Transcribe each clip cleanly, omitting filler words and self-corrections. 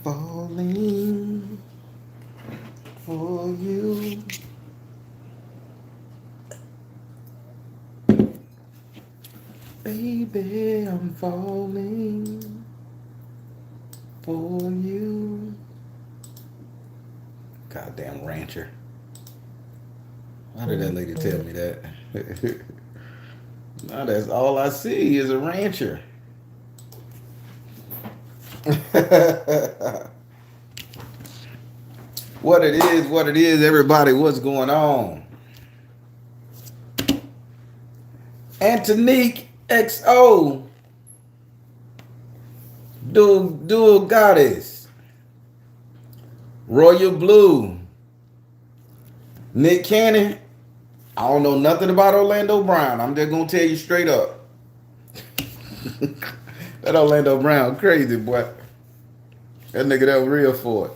Falling for you. Baby, I'm falling for you. Goddamn rancher. Why did that lady tell me that? Now that's all I see is a rancher. what it is, everybody. What's going on? Antonique XO. Dual Goddess. Royal Blue. Nick Cannon. I don't know nothing about Orlando Brown. I'm just gonna tell you straight up. That Orlando Brown crazy, boy. That nigga that was real for it.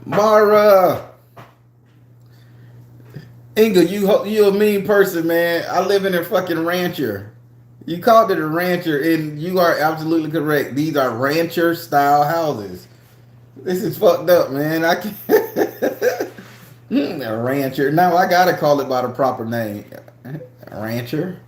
Mara. Inga, you a mean person, man. I live in a fucking rancher. You called it a rancher, and you are absolutely correct. These are rancher style houses. This is fucked up, man. I can't. A rancher. Now I gotta call it by the proper name. A rancher.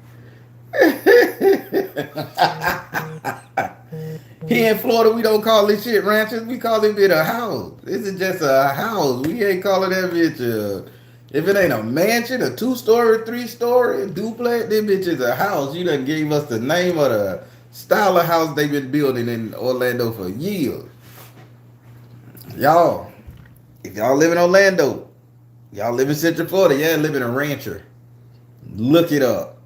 Here in Florida, we don't call this shit ranchers. We call it a house. This is just a house. We ain't calling that bitch if it ain't a mansion, a 2-story, 3-story, duplex, this bitch is a house. You done gave us the name of the style of house they've been building in Orlando for years. Y'all, if y'all live in Orlando, y'all live in Central Florida, yeah, live in a rancher. Look it up.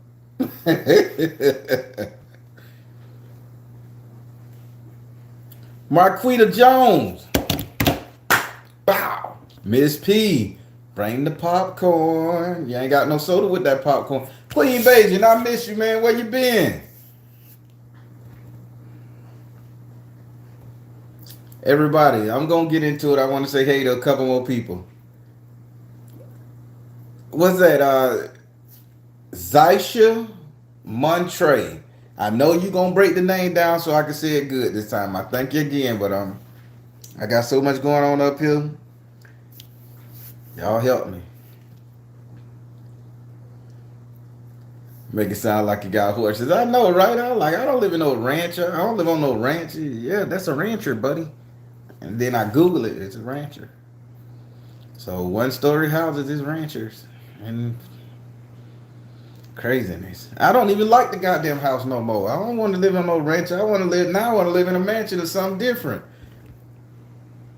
Marquita Jones. Bow. Miss P. Bring the popcorn. You ain't got no soda with that popcorn. Queen Bajan, I miss you, man. Where you been? Everybody, I'm going to get into it. I want to say hey to a couple more people. What's that? Zysha Montre. I know you going to break the name down so I can say it good this time. I thank you again, but I got so much going on up here. Y'all help me. Make it sound like you got horses. I know, right? I don't live in no rancher. I don't live on no ranch. Yeah, that's a rancher, buddy. And then I Google it. It's a rancher. So 1-story houses is ranchers. And craziness. I don't even like the goddamn house no more. I don't want to live in no rancher. I want to live in a mansion or something different.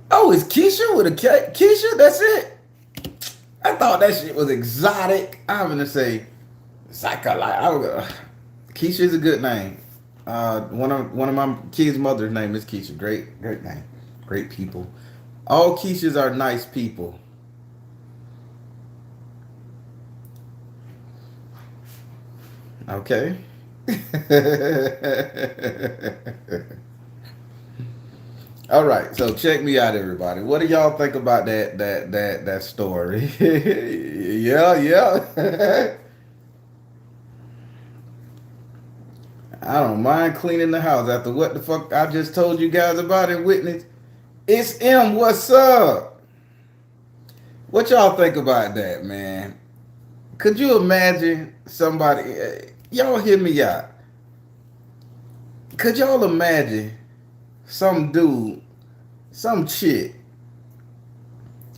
Oh, it's Keisha with a K? Keisha? That's it? I thought that shit was exotic. I'm gonna say Keisha is a good name. One of my kids' mother's name is Keisha. Great name. Great people. All Keishas are nice people. Okay. All right, so check me out, everybody. What do y'all think about that story? Yeah. I don't mind cleaning the house after what the fuck I just told you guys about and witness. It's M. What's up? What y'all think about that, man? Could you imagine somebody? Y'all hear me out. Could y'all imagine some dude, some chick,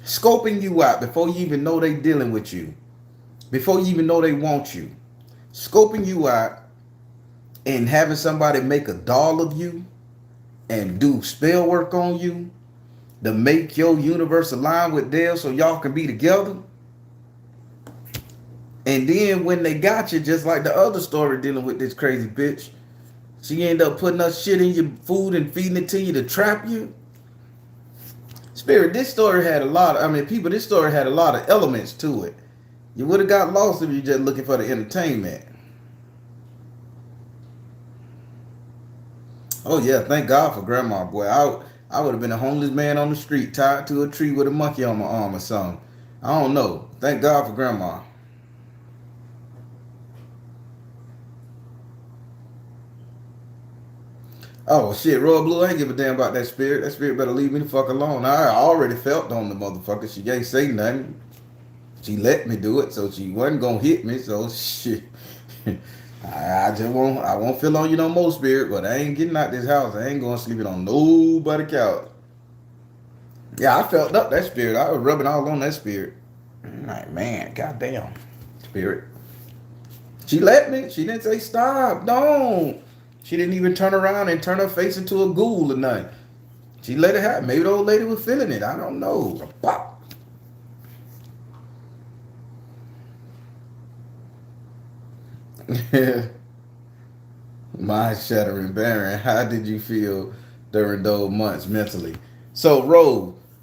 scoping you out before you even know they dealing with you, before you even know they want you, scoping you out and having somebody make a doll of you and do spell work on you to make your universe align with theirs so y'all can be together? And then when they got you, just like the other story dealing with this crazy bitch, she end up putting her shit in your food and feeding it to you to trap you. Spirit, this story had a lot of, this story had a lot of elements to it. You would have got lost if you just looking for the entertainment. Oh yeah, thank God for grandma, boy. I would have been a homeless man on the street, tied to a tree with a monkey on my arm or something. I don't know. Thank God for grandma. Oh shit, Royal Blue ain't give a damn about that spirit. That spirit better leave me the fuck alone. I already felt on the motherfucker. She ain't say nothing. She let me do it, so she wasn't gonna hit me. So shit. I just won't. I won't feel on you no more, spirit. But I ain't getting out this house. I ain't going sleeping on nobody couch. Yeah, I felt up that spirit. I was rubbing all on that spirit. I'm like, man, goddamn, spirit. She let me. She didn't say stop. Don't. She didn't even turn around and turn her face into a ghoul or nothing. She let it happen. Maybe the old lady was feeling it. I don't know. Pop. Mind shattering, Baron. How did you feel during those months mentally? So,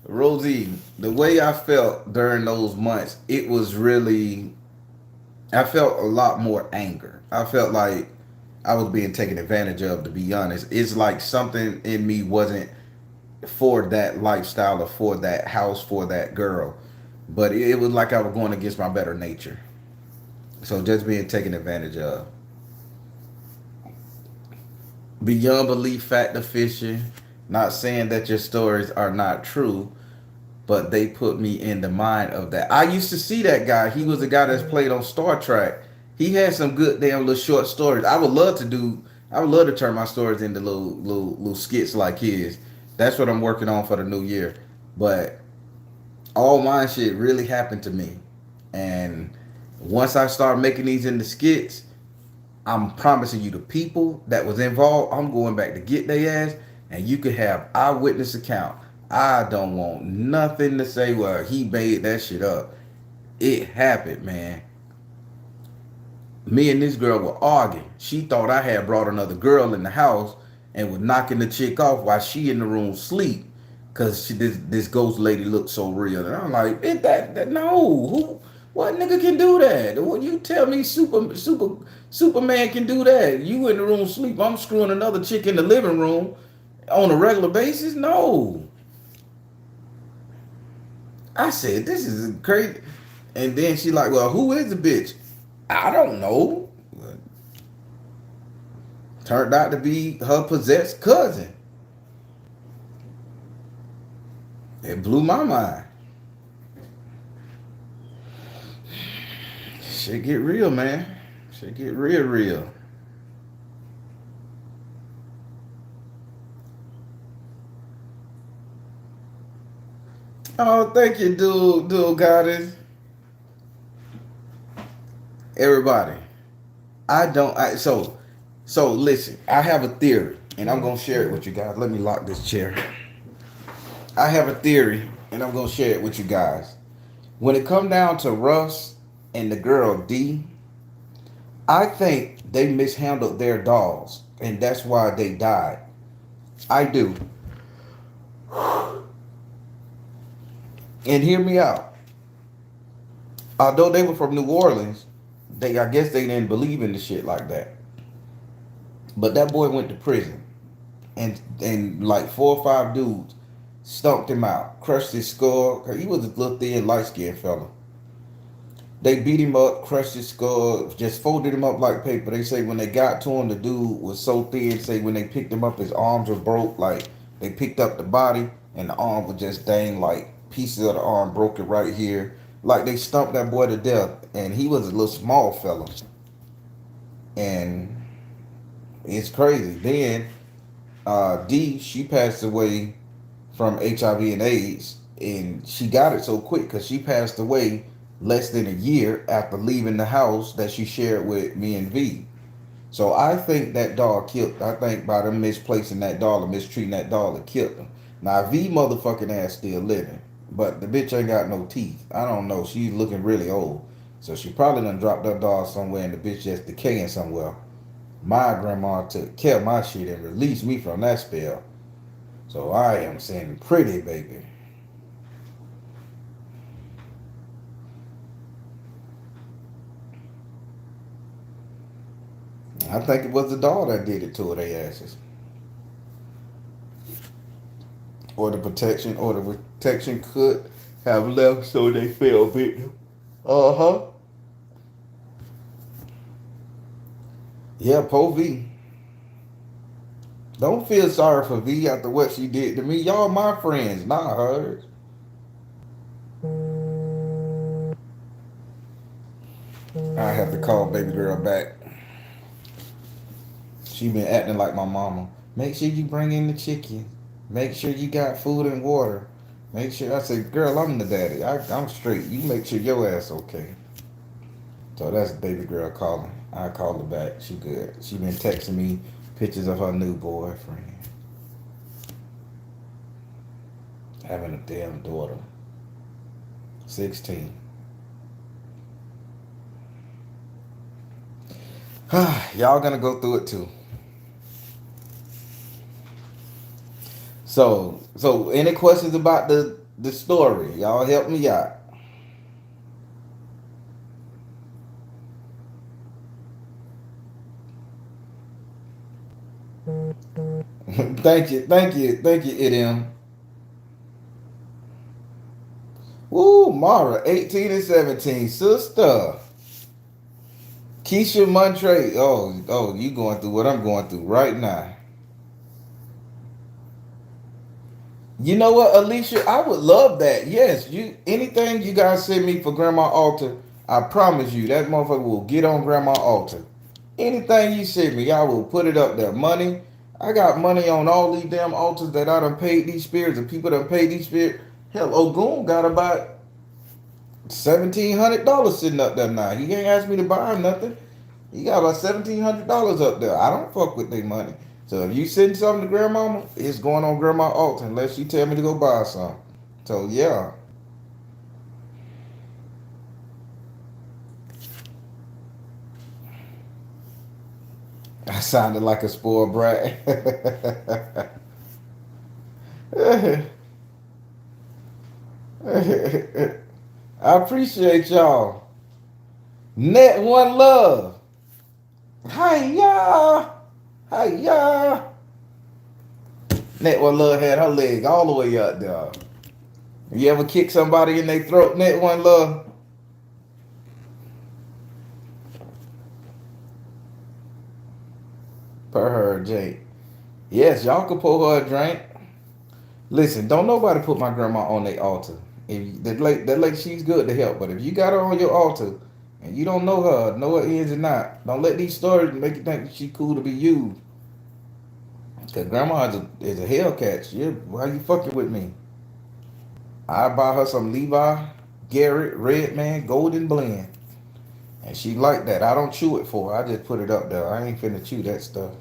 Rosie, the way I felt during those months, it was really, I felt a lot more anger. I felt like I was being taken advantage of, to be honest. It's like something in me wasn't for that lifestyle or for that house, for that girl. But it was like I was going against my better nature. So just being taken advantage of. Beyond belief factor fishing. Not saying that your stories are not true, but they put me in the mind of that. I used to see that guy. He was the guy that's played on Star Trek. He had some good damn little short stories. I would love to do. I would love to turn my stories into little skits like his. That's what I'm working on for the new year. But all my shit really happened to me, and once I start making these into skits, I'm promising you the people that was involved, I'm going back to get their ass, and you could have eyewitness account. I don't want nothing to say, well, he made that shit up. It happened, man. Me and this girl were arguing. She thought I had brought another girl in the house and was knocking the chick off while she in the room sleep. Cause this ghost lady looked so real. And I'm like, that no, who what nigga can do that? What you tell me Superman can do that? You in the room sleep, I'm screwing another chick in the living room on a regular basis? No. I said, this is crazy. And then she like, well, who is the bitch? I don't know. Turned out to be her possessed cousin. It blew my mind. Shit get real, man. Shit get real. Oh, thank you, dude, goddess. Everybody. I don't I so listen, I have a theory and I'm gonna share it with you guys. Let me lock this chair. I have a theory and I'm gonna share it with you guys. When it come down to Russ and the girl D, I think they mishandled their dolls and that's why they died. I do. And hear me out. Although they were from New Orleans, they I guess they didn't believe in the shit like that. But that boy went to prison, and like 4 or 5 dudes stomped him out, crushed his skull. He was a little thin, light skinned fella. They beat him up, crushed his skull, just folded him up like paper. They say when they got to him, the dude was so thin. Say when they picked him up, his arms were broke. Like they picked up the body, and the arm was just dang like pieces of the arm broken right here. Like they stumped that boy to death, and he was a little small fella. And it's crazy. Then D, she passed away from HIV and AIDS, and she got it so quick because she passed away less than a year after leaving the house that she shared with me and V. So I think that dog killed. I think by them misplacing that dog or mistreating that dog, it killed them. Now V motherfucking ass still living, but the bitch ain't got no teeth. I don't know. She's looking really old, so she probably done dropped her dog somewhere, and the bitch just decaying somewhere. My grandma took care of my shit and released me from that spell. So I am saying pretty, baby. I think it was the dog that did it to her, they asses. or the protection could have left, so they fell victim. Uh huh. Yeah, Po V. Don't feel sorry for V after what she did to me. Y'all my friends, not hers. I have to call baby girl back. She been acting like my mama. Make sure you bring in the chicken. Make sure you got food and water. Make sure I say, girl, I'm the daddy. I'm straight. You make sure your ass okay. So that's baby girl calling. I called her back. She good. She been texting me pictures of her new boyfriend. Having a damn daughter. 16. Y'all gonna go through it too. So any questions about the story? Y'all help me out. Thank you, Idiom. Woo, Mara, 18 and 17, sister. Keisha Montre. Oh, you going through what I'm going through right now. You know what, Alicia? I would love that. Yes, you anything you guys send me for Grandma Altar, I promise you that motherfucker will get on Grandma Altar. Anything you send me, I will put it up there. Money. I got money on all these damn altars that I done paid these spirits and people done paid these spirits. Hell, Ogun got about $1,700 sitting up there now. He ain't asked me to buy him nothing. He got about $1,700 up there. I don't fuck with their money. So if you send something to grandmama, it's going on grandma altar unless she tell me to go buy some. So yeah. I sounded like a spoiled brat. I appreciate y'all. Net one love. Hiya. Hiya. Net one love had her leg all the way up there. You ever kick somebody in their throat, Net one love? Per her Jake. Yes, y'all can pour her a drink. Listen, don't nobody put my grandma on their altar. If that lady, she's good to help. But if you got her on your altar and you don't know her ins and out, don't let these stories make you think she cool to be used. Cause grandma is a Hellcat. Why you fucking with me? I buy her some Levi, Garrett, Redman, Golden Blend. And she like that. I don't chew it for her. I just put it up there. I ain't finna chew that stuff.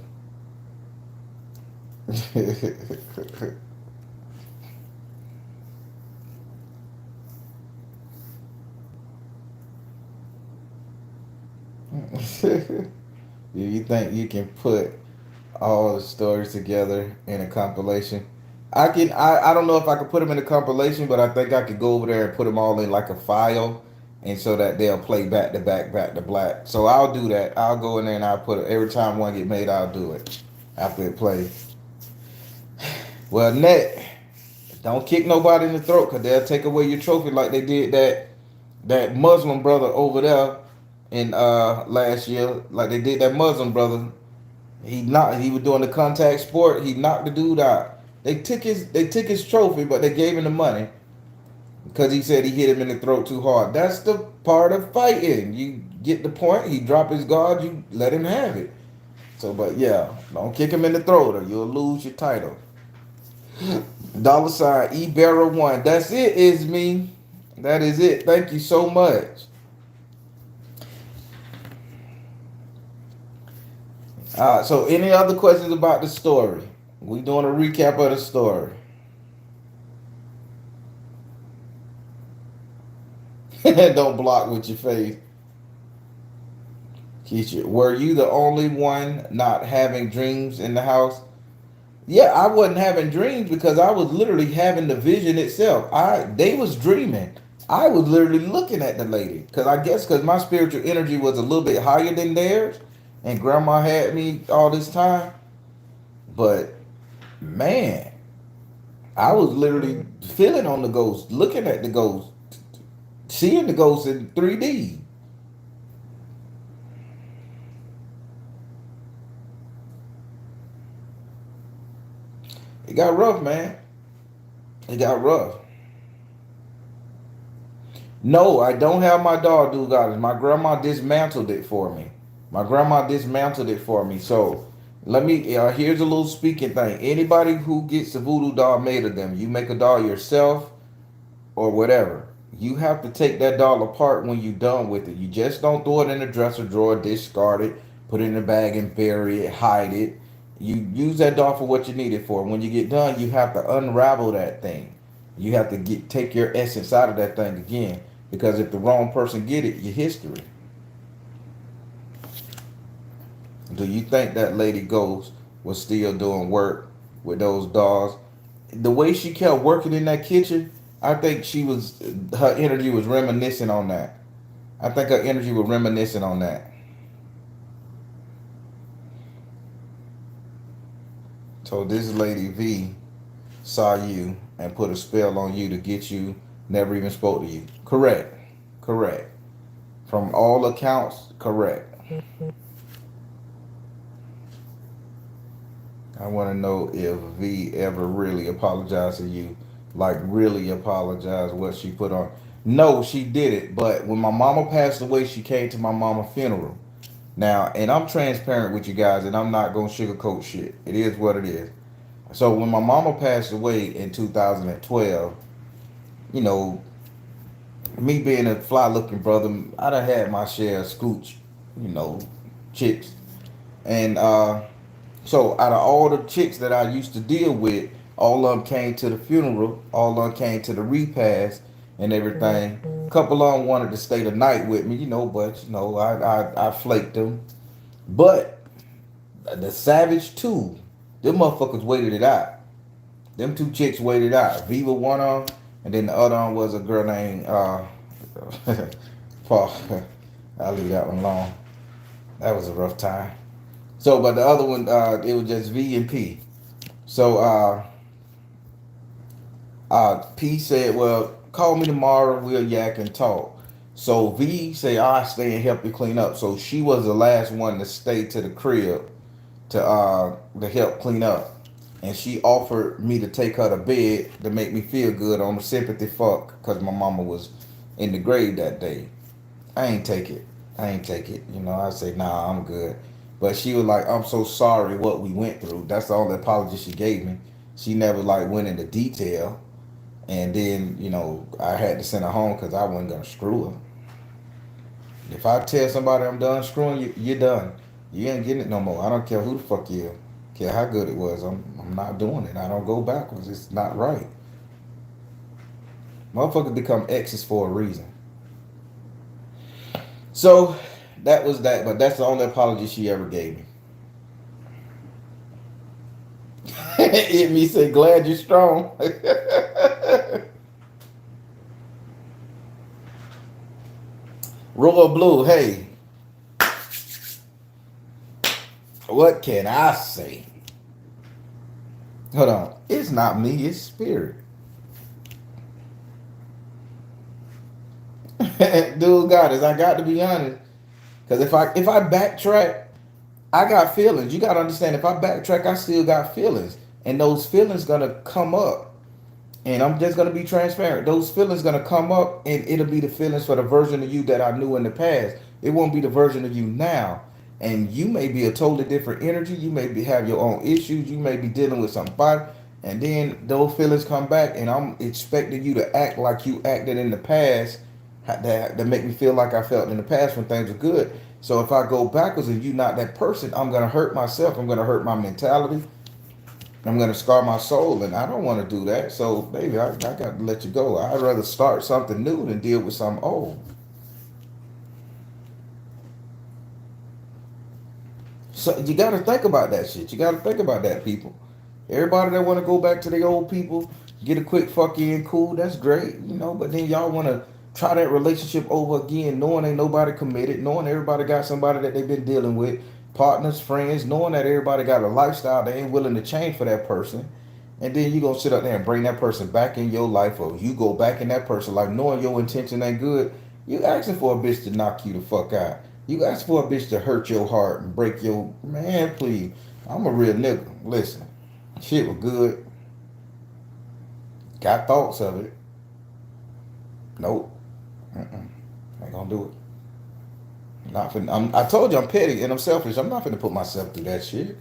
You think you can put all the stories together in a compilation? I can. I don't know if I could put them in a compilation, but I think I could go over there and put them all in like a file, and so that they'll play back to back, back to black. So I'll do that. I'll go in there and I'll put it every time one get made. I'll do it after it plays. Well, Net, don't kick nobody in the throat, cause they'll take away your trophy like they did that Muslim brother over there in last year, like they did that Muslim brother. He was doing the contact sport. He knocked the dude out. They took his trophy, but they gave him the money because he said he hit him in the throat too hard. That's the part of fighting. You get the point. He drop his guard. You let him have it. So, but yeah, don't kick him in the throat or you'll lose your title. Dollar sign eBarra1. That's it. Is me. That is it. Thank you so much. So any other questions about the story? We doing a recap of the story. Don't block with your face. Keisha, were you the only one not having dreams in the house? Yeah, I wasn't having dreams because I was literally having the vision itself. They was dreaming. I was literally looking at the lady because I guess because my spiritual energy was a little bit higher than theirs, and Grandma had me all this time. But man, I was literally feeling on the ghost, looking at the ghost, seeing the ghost in 3D. It got rough, man. It got rough. No, I don't have my dog do goddess. My grandma dismantled it for me. My grandma dismantled it for me. So let me. Here's a little speaking thing. Anybody who gets a voodoo doll made of them, you make a doll yourself or whatever. You have to take that doll apart when you're done with it. You just don't throw it in the dresser drawer, discard it, put it in a bag and bury it, hide it. You use that doll for what you need it for. When you get done, you have to unravel that thing. You have to take your essence out of that thing again. Because if the wrong person get it, your history. Do you think that Lady Ghost was still doing work with those dolls? The way she kept working in that kitchen, I think her energy was reminiscing on that. I think her energy was reminiscing on that. So this lady V saw you and put a spell on you to get you, never even spoke to you. Correct. Correct. From all accounts, correct. I want to know if V ever really apologized to you, like really apologized what she put on. No, she did it. But when my mama passed away, she came to my mama's funeral. Now, and I'm transparent with you guys, and I'm not gonna sugarcoat shit. It is what it is. So when my mama passed away in 2012, you know, me being a fly looking brother, I done had my share of scooch, you know, chicks. And so out of all the chicks that I used to deal with, all of them came to the funeral, all of them came to the repast and everything. A couple of them wanted to stay the night with me, you know, but you know, I flaked them. But the Savage two, them motherfuckers waited it out. Them two chicks waited out. Viva one of them, and then the other one was a girl named Paul. I'll leave that one alone. That was a rough time. So, but the other one, it was just V and P. So, P said, "Well, call me tomorrow. We'll yak and talk." So V said, "I'll stay and help you clean up." So she was the last one to stay to the crib to help clean up, and she offered me to take her to bed to make me feel good on the sympathy fuck because my mama was in the grave that day. I ain't take it. I ain't take it. You know, I say, nah, I'm good. But she was like, I'm so sorry what we went through. That's the only apology she gave me. She never like went into detail. And then, you know, I had to send her home because I wasn't gonna screw her. If I tell somebody I'm done screwing you, you're done. You ain't getting it no more. I don't care who the fuck you are. Care how good it was. I'm not doing it. I don't go backwards. It's not right. Motherfuckers become exes for a reason. So that was that, but that's the only apology she ever gave me. It me say, glad you're strong. Royal Blue, hey, what can I say? Hold on. It's not me, it's spirit. Dude, God, as I got to be honest. Because if I backtrack, I got feelings. You gotta understand, if I backtrack, I still got feelings. And those feelings gonna come up. And I'm just gonna be transparent. Those feelings gonna come up and it'll be the feelings for the version of you that I knew in the past. It won't be the version of you now. And you may be a totally different energy. You may have your own issues. You may be dealing with somebody. And then those feelings come back and I'm expecting you to act like you acted in the past that make me feel like I felt in the past when things were good. So if I go backwards and you're not that person, I'm gonna hurt myself. I'm gonna hurt my mentality. I'm gonna scar my soul, and I don't want to do that. So, baby, I got to let you go. I'd rather start something new than deal with something old. So you got to think about that shit. You got to think about that, people. Everybody that want to go back to the old people, get a quick fuck in, cool. That's great, you know. But then y'all want to try that relationship over again, knowing ain't nobody committed, knowing everybody got somebody that they've been dealing with, partners, friends, knowing that everybody got a lifestyle they ain't willing to change for that person. And then you gonna sit up there and bring that person back in your life, or you go back in that person life knowing your intention ain't good. You asking for a bitch to knock you the fuck out. You ask for a bitch to hurt your heart and break your man, please. I'm a real nigga. Listen, shit was good. Got thoughts of it. Nope. Ain't gonna do it. Not finna, I told you I'm petty and I'm selfish. I'm not finna put myself through that shit.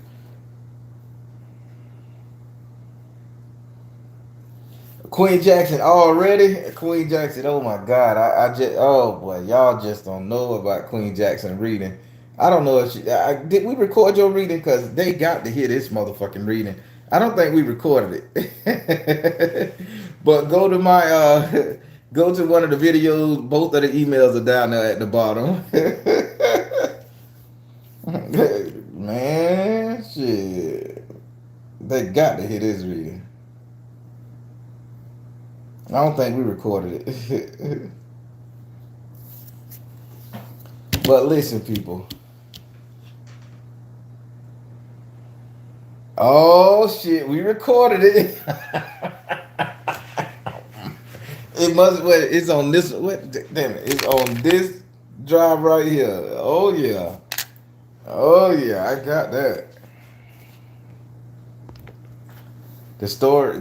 Queen Jackson already? Queen Jackson, oh my God. I just, oh boy, y'all just don't know about Queen Jackson reading. I don't know if she, did we record your reading? Because they got to hear this motherfucking reading. I don't think we recorded it. But go to my, go to one of the videos. Both of the emails are down there at the bottom. Man, shit. They got to hear this reading. I don't think we recorded it. But listen, people. Oh shit, we recorded it. It must. Wait, it's on this. What? Damn it! It's on this drive right here. Oh yeah. Oh yeah. I got that. The story.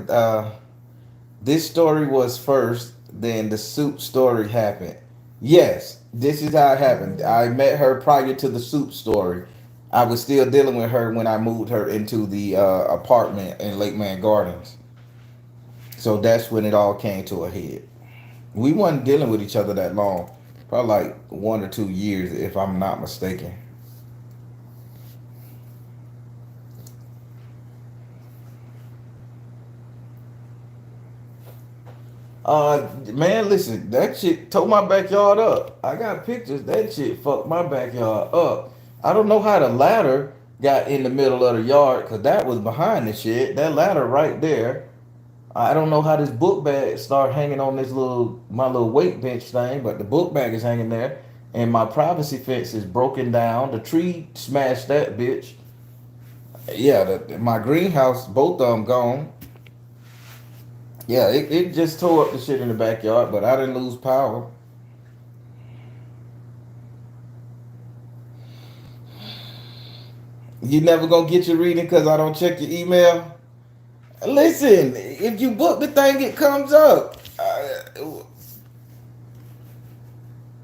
This story was first. Then the soup story happened. Yes, this is how it happened. I met her prior to the soup story. I was still dealing with her when I moved her into the apartment in Lake Man Gardens. So that's when it all came to a head. We wasn't dealing with each other that long, probably like 1 or 2 years, if I'm not mistaken. Man, listen, that shit tore my backyard up. I got pictures. That shit fucked my backyard up. I don't know how the ladder got in the middle of the yard, cause that was behind the shit. That ladder right there. I don't know how this book bag started hanging on this little my little weight bench thing, but the book bag is hanging there, and my privacy fence is broken down. The tree smashed that bitch. Yeah, my greenhouse, both of them gone. Yeah, it just tore up the shit in the backyard, but I didn't lose power. You never gonna get your reading because I don't check your email. Listen, if you book the thing, it comes up.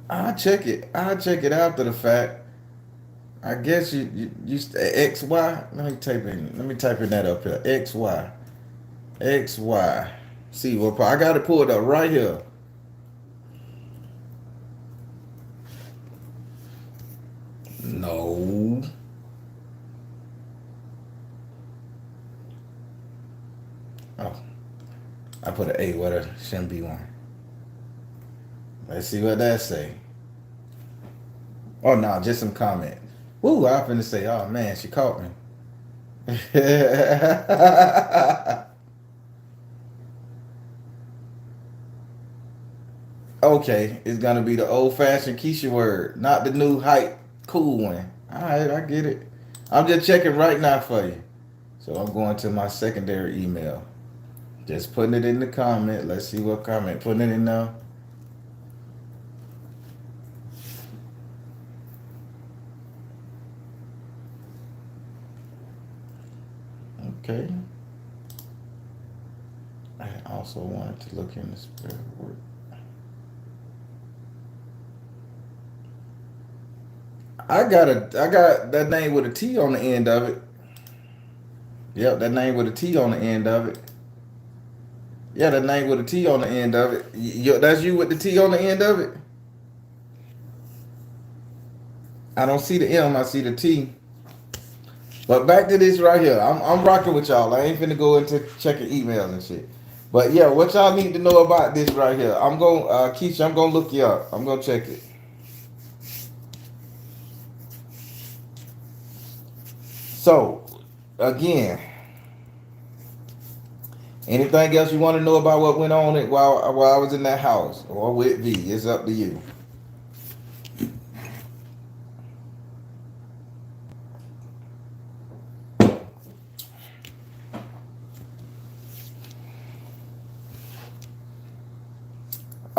I check it. I check it after the fact. I guess you X Y. Let me type in that up here. X Y. X Y. See what I got it pulled up right here. No. Oh, I put an A where there shouldn't be one. Let's see what that say. Oh no, just some comment. Woo, I finna say, oh man, she caught me. Okay, it's gonna be the old fashioned Keisha word, not the new hype cool one. Alright, I get it. I'm just checking right now for you. So I'm going to my secondary email. Just putting it in the comment. Let's see what comment. Putting it in now. Okay. I also wanted to look in the spirit work. I got that name with a T on the end of it. Yep, that name with a T on the end of it. Yeah, that name with a T on the end of it. That's you with the T on the end of it. I don't see the M. I see the T. But back to this right here. I'm rocking with y'all. I ain't finna go into checking emails and shit. But yeah, what y'all need to know about this right here. I'm going Keisha, I'm gonna look you up. I'm gonna check it. So again, anything else you want to know about what went on while I was in that house or with V? It's up to you.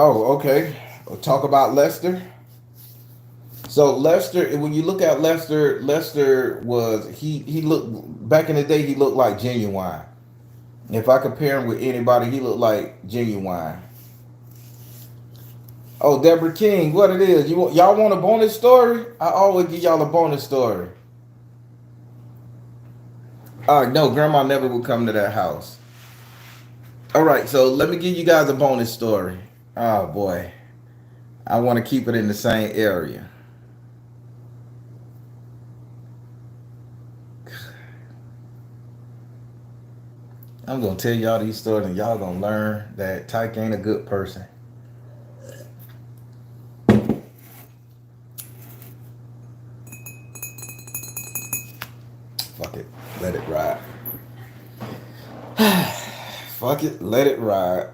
Oh, okay. We'll talk about Lester. So Lester, when you look at Lester, Lester was he looked back in the day. He looked like Genuine. If I compare him with anybody, he looked like Genuine. Oh, Deborah King, what it is? Y'all want a bonus story? I always give y'all a bonus story. No, Grandma never would come to that house. All right, so let me give you guys a bonus story. Oh boy, I want to keep it in the same area. I'm gonna tell y'all these stories, and y'all gonna learn that Tyke ain't a good person. Fuck it, let it ride. Fuck it, let it ride.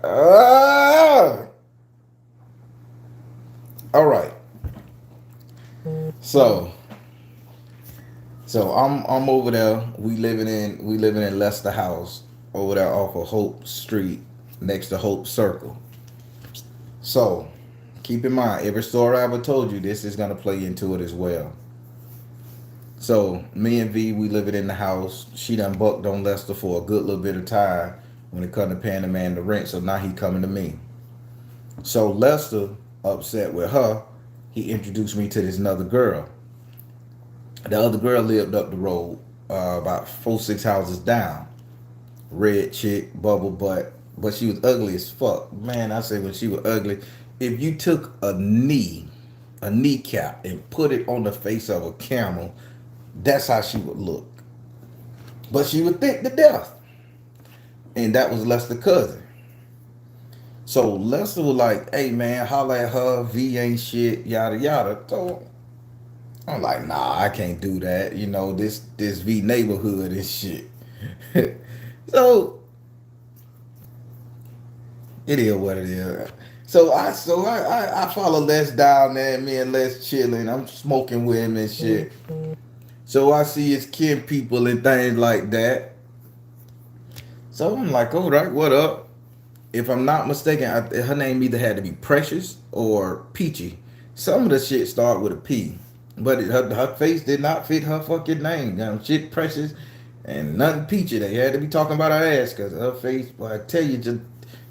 All right. So, so I'm over there. We living in Lester House over there off of Hope Street, next to Hope Circle. So, keep in mind, every story I ever told you, this is gonna play into it as well. So me and V, we living in the house. She done bucked on Lester for a good little bit of time when it come to paying the man the rent. So now he coming to me. So Lester, upset with her, he introduced me to this another girl. The other girl lived up the road, about 4, 6 houses down. Red chick, bubble butt, but she was ugly as fuck. Man, I say when she was ugly, if you took a kneecap, and put it on the face of a camel, that's how she would look. But she was thick to death. And that was Lester's cousin. So Lester was like, hey man, holla at her, V ain't shit, yada yada. So I'm like, nah, I can't do that. This V neighborhood and shit. So it is what it is. So I follow Les down there, me and Les chilling. I'm smoking with him and shit. So I see his kin people and things like that. So I'm like, all right, what up? If I'm not mistaken, her name either had to be Precious or Peachy. Some of the shit start with a P, but her face did not fit her fucking name. Shit Precious and nothing Peachy. They had to be talking about her ass because her face. Well, I tell you, just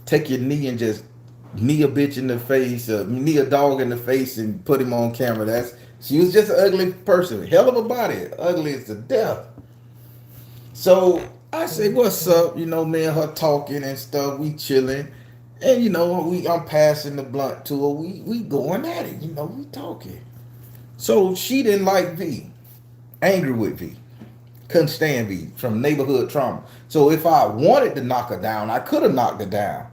take your knee and just knee a bitch in the face, knee a dog in the face, and put him on camera. She was just an ugly person, hell of a body, ugly as to death. So I say, "What's up?" Me and her talking and stuff. We chilling, and I'm passing the blunt to her. We going at it. We talking. So she didn't like V, angry with V, couldn't stand V from neighborhood trauma. So if I wanted to knock her down, I could have knocked her down.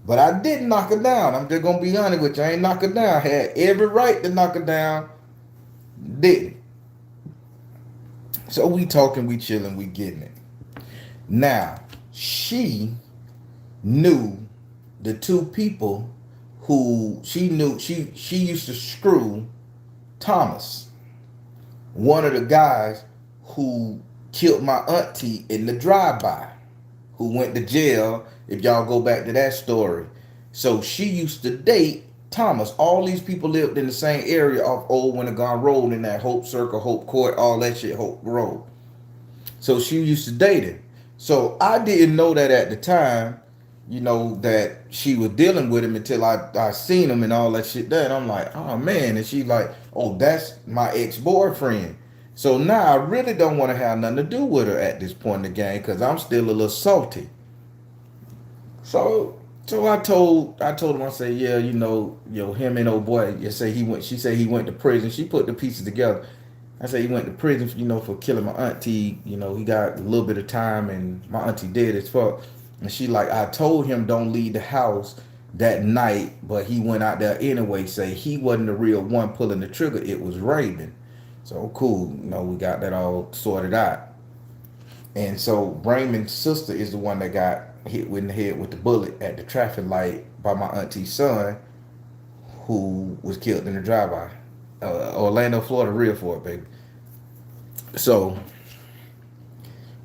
But I didn't knock her down. I'm just gonna be honest with you. I ain't knock her down. Had every right to knock her down. Didn't. So we talking, we chilling, we getting it. Now, she knew the two people who she used to screw Thomas, one of the guys who killed my auntie in the drive-by, who went to jail, if y'all go back to that story. So she used to date Thomas. All these people lived in the same area of Old Wintergone Road, in that Hope Circle, Hope Court, all that shit, Hope Road. So she used to date him. So I didn't know that at the time, that she was dealing with him until I seen him and all that shit there. And I'm like, oh man. And she like, oh, that's my ex-boyfriend. So now I really don't want to have nothing to do with her at this point in the game because I'm still a little salty. So I told him, I said, yeah, him and old boy, she said he went to prison. She put the pieces together. I said he went to prison, for killing my auntie. He got a little bit of time and my auntie dead as fuck. And she like, I told him don't leave the house that night, but he went out there anyway. Say he wasn't the real one pulling the trigger. It was Raven. So cool. We got that all sorted out. And so Raymond's sister is the one that got hit in the head with the bullet at the traffic light by my auntie's son, who was killed in the drive-by. Orlando, Florida, real for it, baby. So,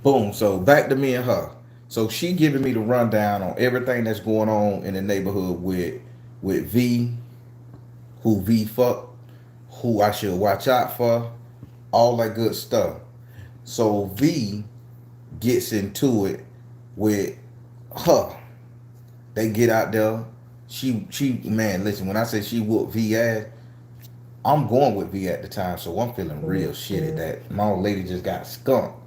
boom. So back to me and her. So she giving me the rundown on everything that's going on in the neighborhood with with V, who V fuck, who I should watch out for, all that good stuff. So V gets into it with her. They get out there. She man, listen, when I say she whooped V ass, I'm going with V at the time, so I'm feeling real shitty that my old lady just got skunked.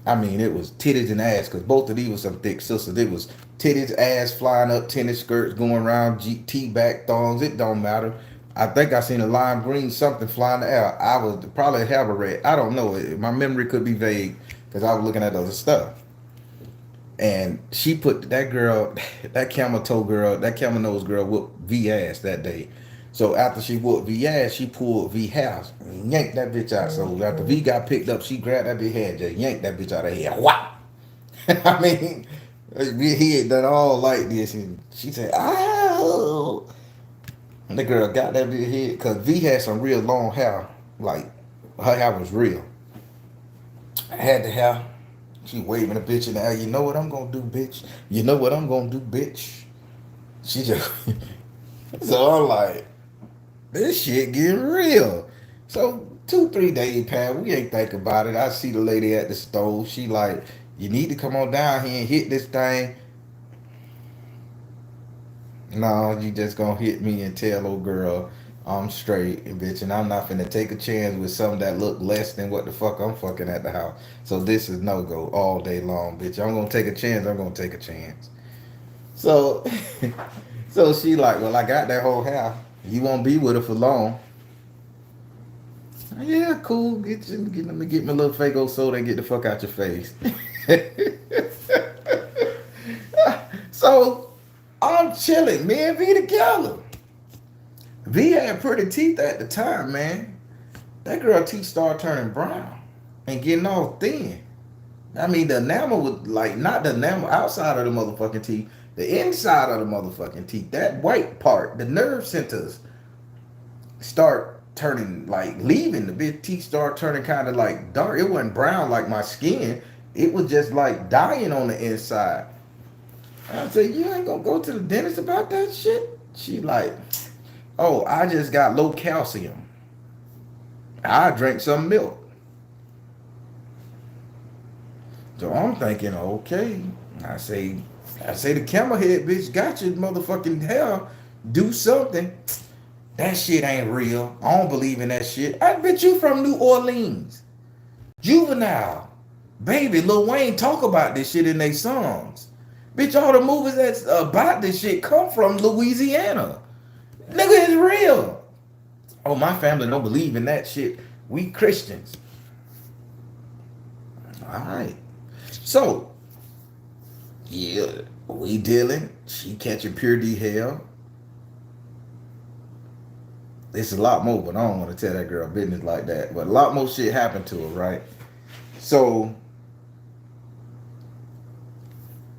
I mean, it was titties and ass, because both of these were some thick sisters. It was titties, ass flying up, tennis skirts going around, T-back thongs. It don't matter. I think I seen a lime green something flying in the air. I was probably a have a red. I don't know. My memory could be vague because I was looking at other stuff. And she put that girl, that camel toe girl, that camel nose girl whooped V ass that day. So after she whooped V ass, she pulled V house and yanked that bitch out. So after V got picked up, she grabbed that bitch head, just yanked that bitch out of here. Wow. I mean, he had done all like this, and she said, "Oh." And the girl got that bitch head because V had some real long hair. Like her hair was real. I had the hair. She waving the bitch in the air. You know what I'm gonna do, bitch? You know what I'm gonna do, bitch? She just so I'm like, this shit getting real. So 2-3 days pass. We ain't think about it. I see the lady at the stove. She like, you need to come on down here and hit this thing. No, you just gonna hit me and tell old girl I'm straight, bitch, and I'm not finna take a chance with something that look less than what the fuck I'm fucking at the house. So this is no go all day long, bitch. I'm gonna take a chance. I'm gonna take a chance. So, so she like, well, I got that whole house. You won't be with her for long. Yeah, cool. Let me get my little Fago soda and get the fuck out your face. So I'm chilling. Me and V together. V had pretty teeth at the time, man. That girl teeth started turning brown and getting all thin. I mean, the enamel was like, not the enamel outside of the motherfucking teeth, the inside of the motherfucking teeth. That white part, the nerve centers start turning, like leaving. The big teeth start turning kind of like dark. It wasn't brown like my skin. It was just like dying on the inside. I said, you ain't gonna go to the dentist about that shit? She like, oh, I just got low calcium. I drank some milk. So I'm thinking, okay. I say the camel head bitch got your motherfucking hair. Do something. That shit ain't real. I don't believe in that shit. I bet you from New Orleans. Juvenile. Baby, Lil Wayne talk about this shit in their songs. Bitch, all the movies that's about this shit come from Louisiana. Nigga, it's real. Oh, my family don't believe in that shit. We Christians. All right. So, yeah, we dealing. She catching pure D hell. It's a lot more, but I don't want to tell that girl business like that. But a lot more shit happened to her, right? So,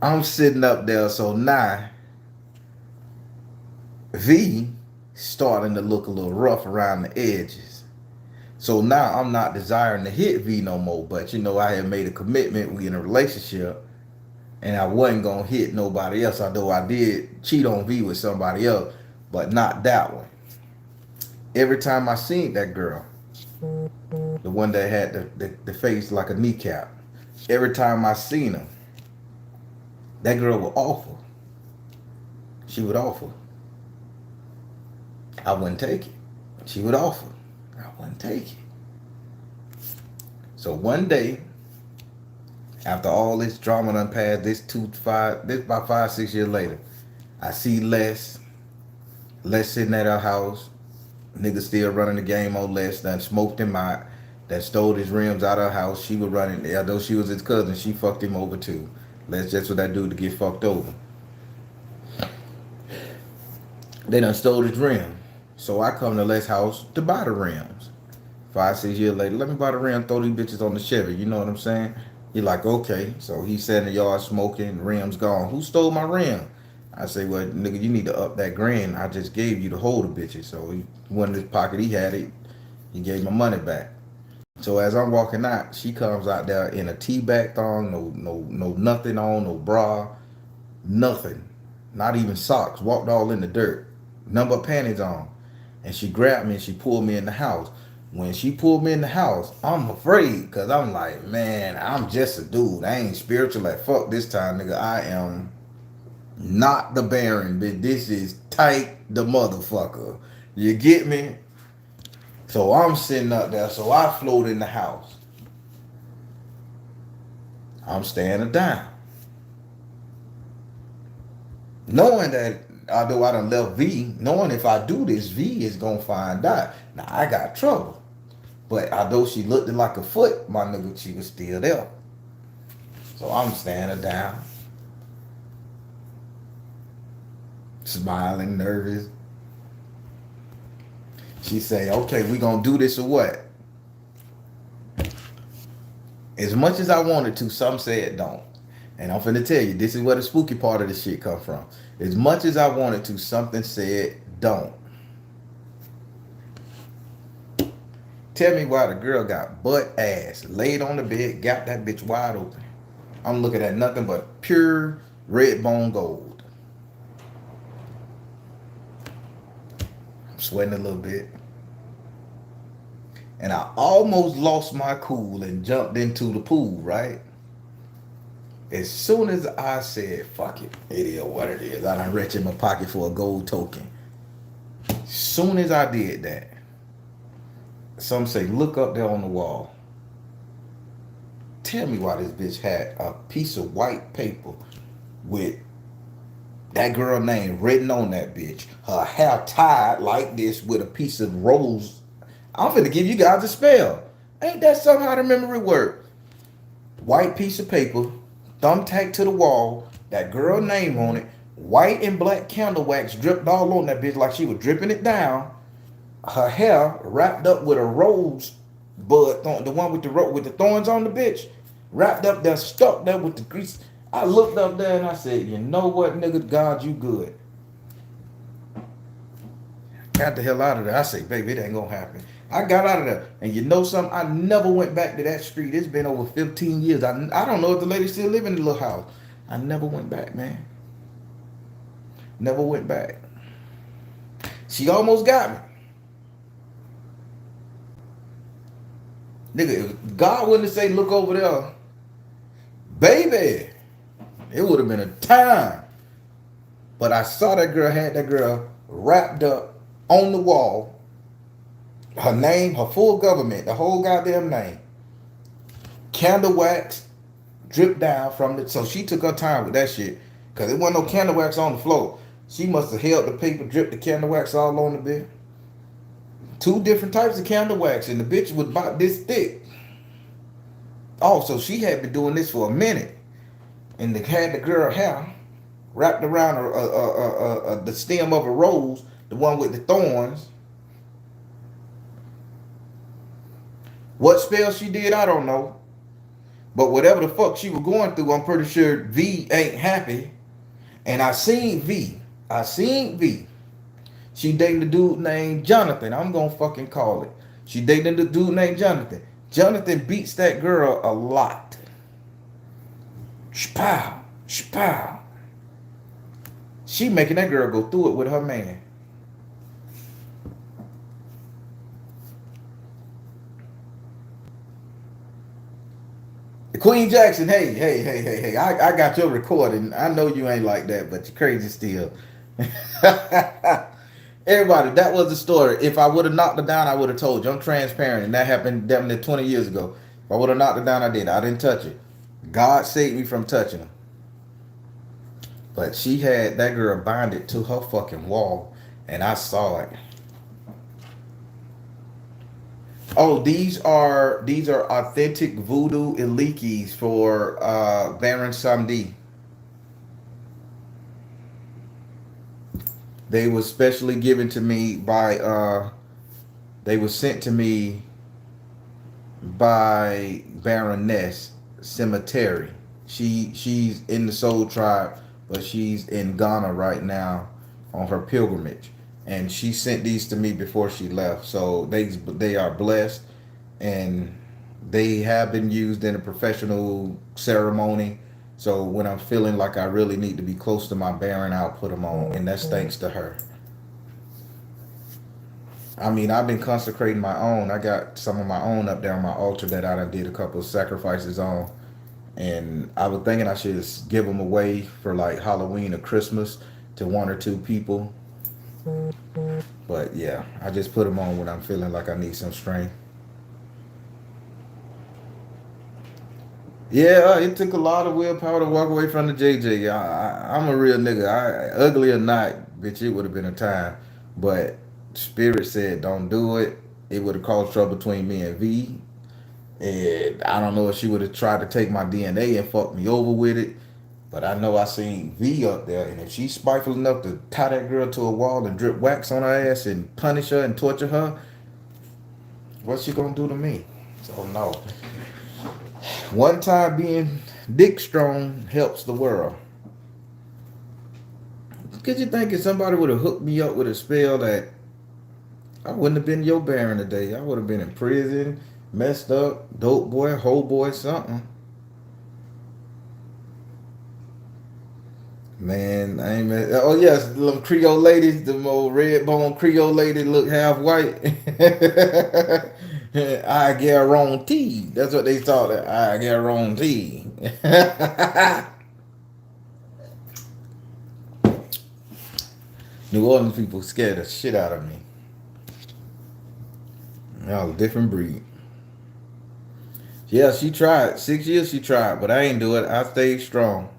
I'm sitting up there. So now, V starting to look a little rough around the edges. So now I'm not desiring to hit V no more. But you know, I had made a commitment. We in a relationship, and I wasn't gonna hit nobody else. Although I did cheat on V with somebody else, but not that one. Every time I seen that girl, the one that had the face like a kneecap, every time I seen her, that girl would offer. She would offer. I wouldn't take it. She would offer. I wouldn't take it. So one day, after all this drama done passed, this about 5-6 years later, I see Les sitting at her house. Nigga still running the game on Les. Done smoked him out. That stole his rims out of her house. She was running. Although she was his cousin, she fucked him over too. Les just what that dude to get fucked over. They done stole his rim. So I come to Les' house to buy the rims. 5-6 years later, let me buy the rim, throw these bitches on the Chevy. You know what I'm saying? He like, okay. So he sat in the yard smoking, rims gone. Who stole my rim? I say, well, nigga, you need to up that grand I just gave you to hold the bitches. So he went in his pocket, he had it. He gave my money back. So as I'm walking out, she comes out there in a T-back thong, no nothing on, no bra, nothing. not even socks, walked all in the dirt, number panties on. And she grabbed me and she pulled me in the house. When she pulled me in the house, I'm afraid because I'm like, man, I'm just a dude. I ain't spiritual like fuck this time, nigga. I am not the Baron, but this is tight the motherfucker. You get me? So I'm sitting up there, so I float in the house. I'm standing down. Knowing that although I done left V, knowing if I do this, V is gonna find out. Now I got trouble. But although she looked like a foot, my nigga, she was still there. So I'm standing down, smiling, nervous. She say, okay, we gonna do this or what? As much as I wanted to, some said don't. And I'm finna tell you, this is where the spooky part of the shit come from. As much as I wanted to, something said don't. Tell me why the girl got butt ass, laid on the bed, got that bitch wide open. I'm looking at nothing but pure red bone gold. I'm sweating a little bit. And I almost lost my cool and jumped into the pool, right? As soon as I said, fuck it, it is what it is. I done reached in my pocket for a gold token. As soon as I did that, some say, look up there on the wall. Tell me why this bitch had a piece of white paper with that girl name written on that bitch. Her hair tied like this with a piece of rose. I'm finna give you guys a spell. Ain't that somehow the memory work? White piece of paper, thumbtack to the wall, that girl name on it, white and black candle wax dripped all on that bitch like she was dripping it down. Her hair wrapped up with a rose bud, the one with the thorns on the bitch, wrapped up there, stuck there with the grease. I looked up there and I said, you know what, nigga, God, you good. Got the hell out of there. I say, baby, it ain't gonna happen. I got out of there. And you know something? I never went back to that street. It's been over 15 years. I don't know if the lady still live in the little house. I never went back, man. Never went back. She almost got me. Nigga, if God wouldn't have said, look over there, baby, it would have been a time. But I saw that girl, had that girl wrapped up on the wall. Her name, her full government, the whole goddamn name. Candle wax dripped down from it. So she took her time with that shit. Because there wasn't no candle wax on the floor. She must have held the paper, dripped the candle wax all on the bed. 2 different types of candle wax. And the bitch was about this thick. Oh, so she had been doing this for a minute. And they had the girl hair wrapped around the stem of a rose. The one with the thorns. What spell she did, I don't know. But whatever the fuck she was going through, I'm pretty sure V ain't happy. And I seen V. She dating the dude named Jonathan. I'm gonna fucking call it. She dating the dude named Jonathan. Jonathan beats that girl a lot. Shpow, shpow. She making that girl go through it with her man. Queen Jackson, hey. I got your recording. I know you ain't like that, but you're crazy still. Everybody, that was the story. If I would have knocked her down, I would have told you. I'm transparent, and that happened damn near 20 years ago. If I would have knocked her down, I did. I didn't touch it. God saved me from touching her. But she had that girl binded to her fucking wall, and I saw it. Oh, these are authentic voodoo ilikis for Baron Samedi. They were specially given to me by they were sent to me by Baroness Cemetery. She's in the Soul Tribe, but she's in Ghana right now on her pilgrimage. And she sent these to me before she left. So they are blessed, and they have been used in a professional ceremony So when I'm feeling like I really need to be close to my bearing, I'll put them on, and that's thanks to her. I mean, I've been consecrating my own. I got some of my own up there on my altar that I done did a couple of sacrifices on, and I was thinking I should just give them away for like Halloween or Christmas to one or two people. But yeah, I just put them on when I'm feeling like I need some strength. Yeah, it took a lot of willpower to walk away from the JJ. I'm a real nigga. Ugly or not, bitch, it would have been a time. But Spirit said, don't do it. It would have caused trouble between me and V. And I don't know if she would have tried to take my DNA and fuck me over with it. But I know I seen V up there. And if she's spiteful enough to tie that girl to a wall and drip wax on her ass and punish her and torture her, what's she gonna do to me? So no. One time being dick strong helps the world. Could you think if somebody would have hooked me up with a spell that I wouldn't have been your Baron today? I would have been in prison, messed up, dope boy, hoe boy, something. Man, I ain't met. Oh yes, the little Creole ladies, the old red bone Creole lady look half white. I guarantee. That's what they thought. I guarantee. New Orleans people scared the shit out of me. Y'all a different breed. Yeah, she tried. 6 years she tried, but I ain't do it. I stayed strong.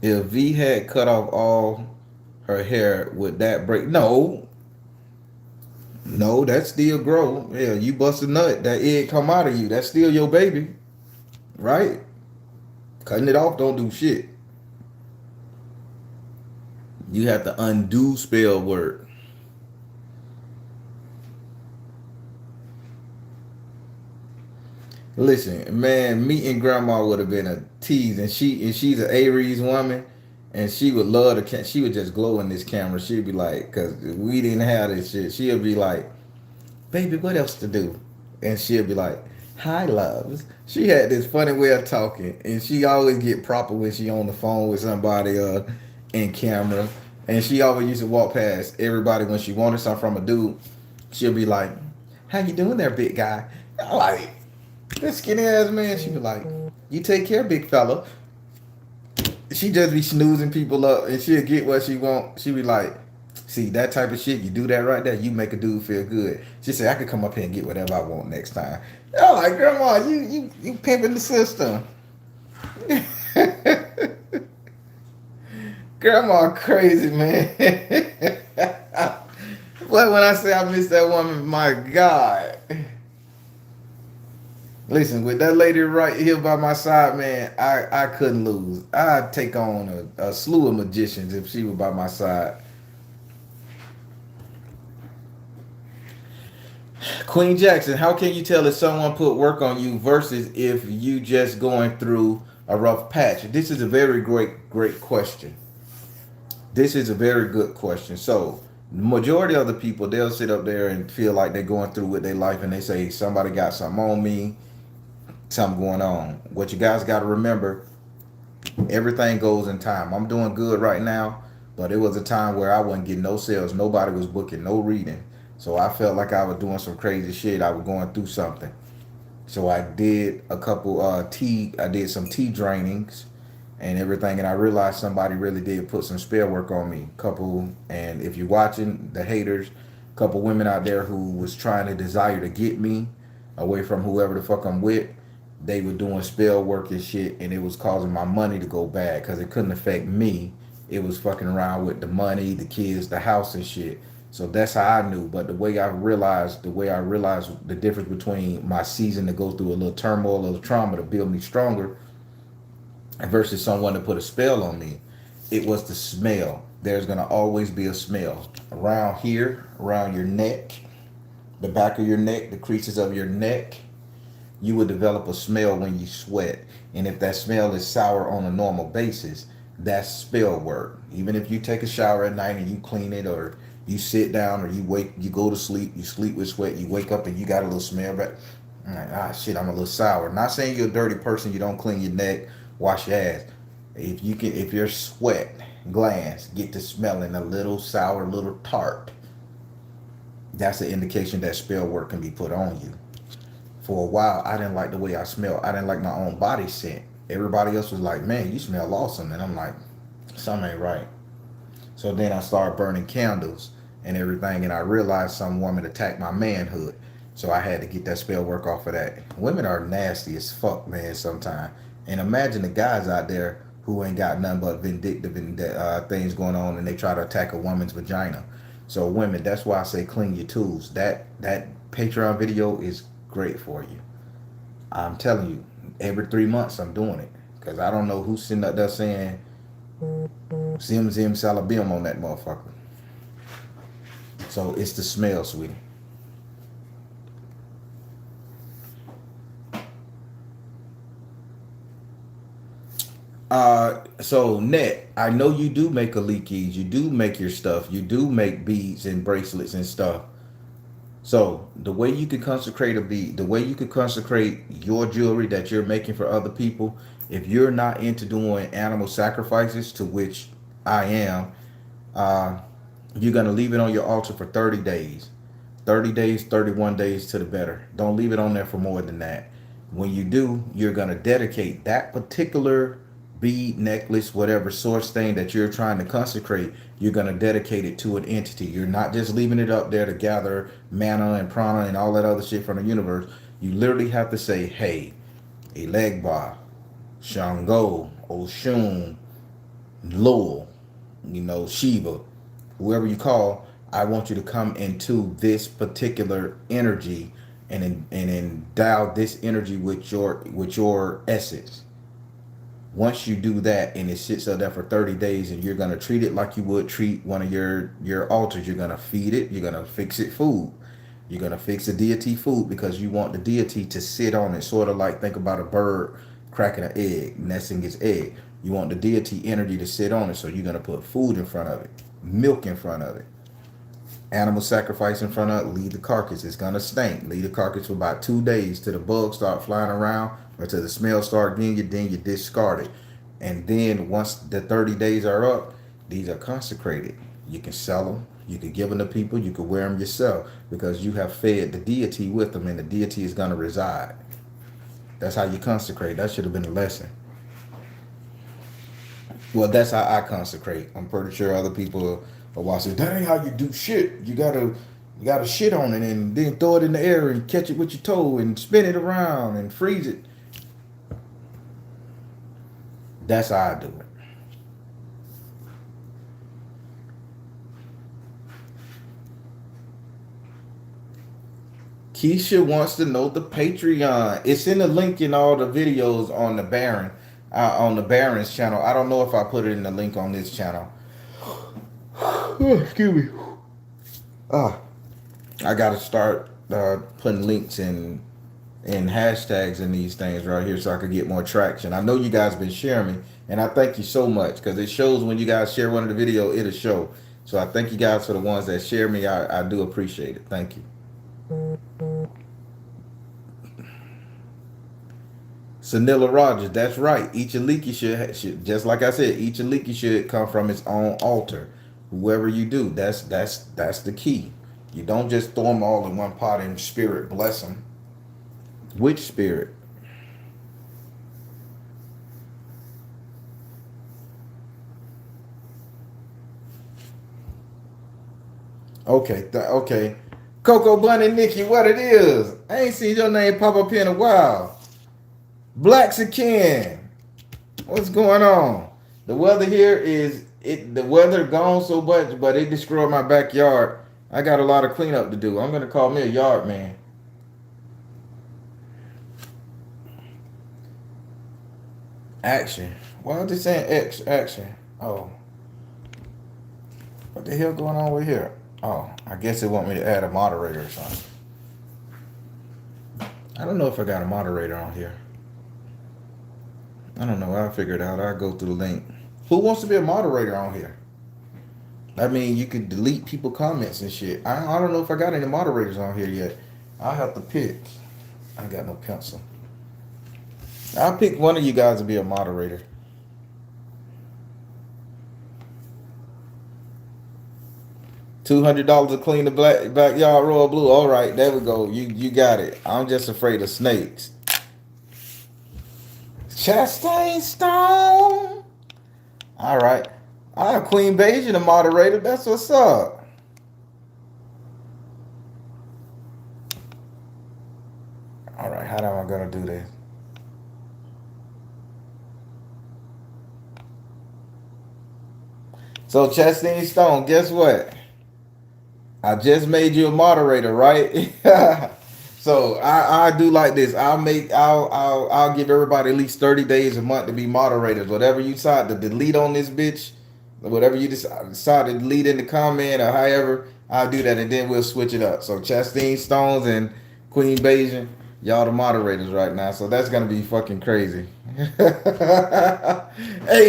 If V had cut off all her hair, would that break? No, no, that still grow. Yeah, you bust a nut, that egg come out of you. That's still your baby, right? Cutting it off don't do shit. You have to undo spell work. Listen, man, meeting grandma would have been a tease, and she's an Aries woman, and she would love she would just glow in this camera. She'd be like, cause we didn't have this shit. She'd be like, baby, what else to do? And she'll be like, hi, loves. She had this funny way of talking, and she always get proper when she on the phone with somebody in camera. And she always used to walk past everybody when she wanted something from a dude. She'll be like, how you doing there, big guy? I'm like, this skinny ass man. She be like, you take care, big fella. She just be snoozing people up, and she'll get what she want. She be like, see, that type of shit, you do that right there, you make a dude feel good. She said, I could come up here and get whatever I want next time. I'm like, grandma, you pimping the system. Grandma crazy, man. But when I say I miss that woman, my God. Listen, with that lady right here by my side, man, I couldn't lose. I'd take on a slew of magicians if she was by my side. Queen Jackson, how can you tell if someone put work on you versus if you just going through a rough patch? This is a very great question. This is a very good question. So, majority of the people, they'll sit up there and feel like they're going through with their life, and they say somebody got something on me, something going on. What you guys got to remember, everything goes in time. I'm doing good right now, but it was a time where I wasn't getting no sales. Nobody was booking no reading. So I felt like I was doing some crazy shit. I was going through something. So I did a couple I did some tea drainings and everything, and I realized somebody really did put some spell work on me. Couple, and if you're watching the haters, couple women out there who was trying to desire to get me away from whoever the fuck I'm with, they were doing spell work and shit, and it was causing my money to go bad because it couldn't affect me. It was fucking around with the money, the kids, the house and shit. So that's how I knew. But the way I realized the difference between my season to go through a little turmoil, a little trauma to build me stronger versus someone to put a spell on me, it was the smell. There's gonna always be a smell around here, around your neck, the back of your neck, the creases of your neck. You would develop a smell when you sweat. And if that smell is sour on a normal basis, that's spell work. Even if you take a shower at night and you clean it, or you sit down, or you go to sleep, you sleep with sweat, you wake up and you got a little smell, but I'm like, ah shit, I'm a little sour. Not saying you're a dirty person, you don't clean your neck Wash your ass. If your sweat glands get to smelling a little sour, a little tart, that's an indication that spell work can be put on you. For a while, I didn't like the way I smelled. I didn't like my own body scent. Everybody else was like, "Man, you smell awesome," and I'm like, "Something ain't right." So then I started burning candles and everything, and I realized some woman attacked my manhood. So I had to get that spell work off of that. Women are nasty as fuck, man, sometimes. And imagine the guys out there who ain't got nothing but vindictive and things going on, and they try to attack a woman's vagina. So women, that's why I say clean your tools. That Patreon video is great for you. I'm telling you, every 3 months I'm doing it because I don't know who's sitting up there saying Zim Zim Salabim on that motherfucker. So it's the smell, sweetie. So Net, I know you do make alikis, you do make your stuff, you do make beads and bracelets and stuff. So the way you can consecrate a bead, the way you can consecrate your jewelry that you're making for other people, if you're not into doing animal sacrifices, to which I am, uh, you're gonna leave it on your altar for 30 days. 30 days, 31 days to the better. Don't leave it on there for more than that. When you do, you're going to dedicate that particular bead, necklace, whatever source thing that you're trying to consecrate, you're going to dedicate it to an entity. You're not just leaving it up there to gather mana and prana and all that other shit from the universe. You literally have to say, hey, Elegba, Shango, Oshun, Lowell, Shiva, whoever you call, I want you to come into this particular energy and endow this energy with your essence. Once you do that and it sits up there for 30 days and you're gonna treat it like you would treat one of your altars, you're gonna feed it, you're gonna fix it food. You're gonna fix a deity food because you want the deity to sit on it, sort of like think about a bird cracking an egg, nesting its egg. You want the deity energy to sit on it, so you're gonna put food in front of it, milk in front of it, animal sacrifice in front of it, leave the carcass. It's gonna stink. Leave the carcass for about 2 days till the bugs start flying around or till the smell start getting you, then you discard it. And then once the 30 days are up, these are consecrated. You can sell them, you can give them to people, you can wear them yourself because you have fed the deity with them and the deity is gonna reside. That's how you consecrate. That should have been a lesson. Well, that's how I consecrate. I'm pretty sure other people are watching. That ain't how you do shit. You gotta shit on it and then throw it in the air and catch it with your toe and spin it around and freeze it. That's how I do it. Keisha wants to know the Patreon. It's in the link in all the videos on the Baron's channel. I don't know if I put it in the link on this channel. Oh, excuse me. Ah, I gotta start putting links and hashtags in these things right here so I could get more traction. I know you guys been sharing me, and I thank you so much because it shows when you guys share one of the video, it'll show. So I thank you guys for the ones that share me. I do appreciate it. Thank you. Sanilla Rogers, that's right. Each aliki should, just like I said, each aliki should come from its own altar. Whoever you do, that's the key. You don't just throw them all in one pot and spirit bless them. Which spirit? Okay, okay. Coco Bunny Nikki, what it is? I ain't seen your name pop up here in a while. Blacks again. What's going on? The weather here is the weather gone so much, but it destroyed my backyard. I got a lot of cleanup to do. I'm gonna call me a yard man. Action. Why are they saying X action? Oh. What the hell going on with here? Oh, I guess they want me to add a moderator or something. I don't know if I got a moderator on here. I don't know. I'll figure it out. I'll go through the link. Who wants to be a moderator on here? I mean, you can delete people comments and shit. I don't know if I got any moderators on here yet. I'll have to pick. I got no pencil. I'll pick one of you guys to be a moderator. $200 to clean the backyard royal blue. All right, there we go. You got it. I'm just afraid of snakes. Chastain Stone. All right. I have Queen Beijing the moderator. That's what's up. All right, how am I gonna do this? So Chastain Stone, guess what? I just made you a moderator, right? So I do like this. I'll give everybody at least 30 days a month to be moderators. Whatever you decide to delete on this bitch, whatever you decide to delete in the comment or however, I'll do that and then we'll switch it up. So Chastain Stones and Queen Beijing, y'all the moderators right now. So that's gonna be fucking crazy. Hey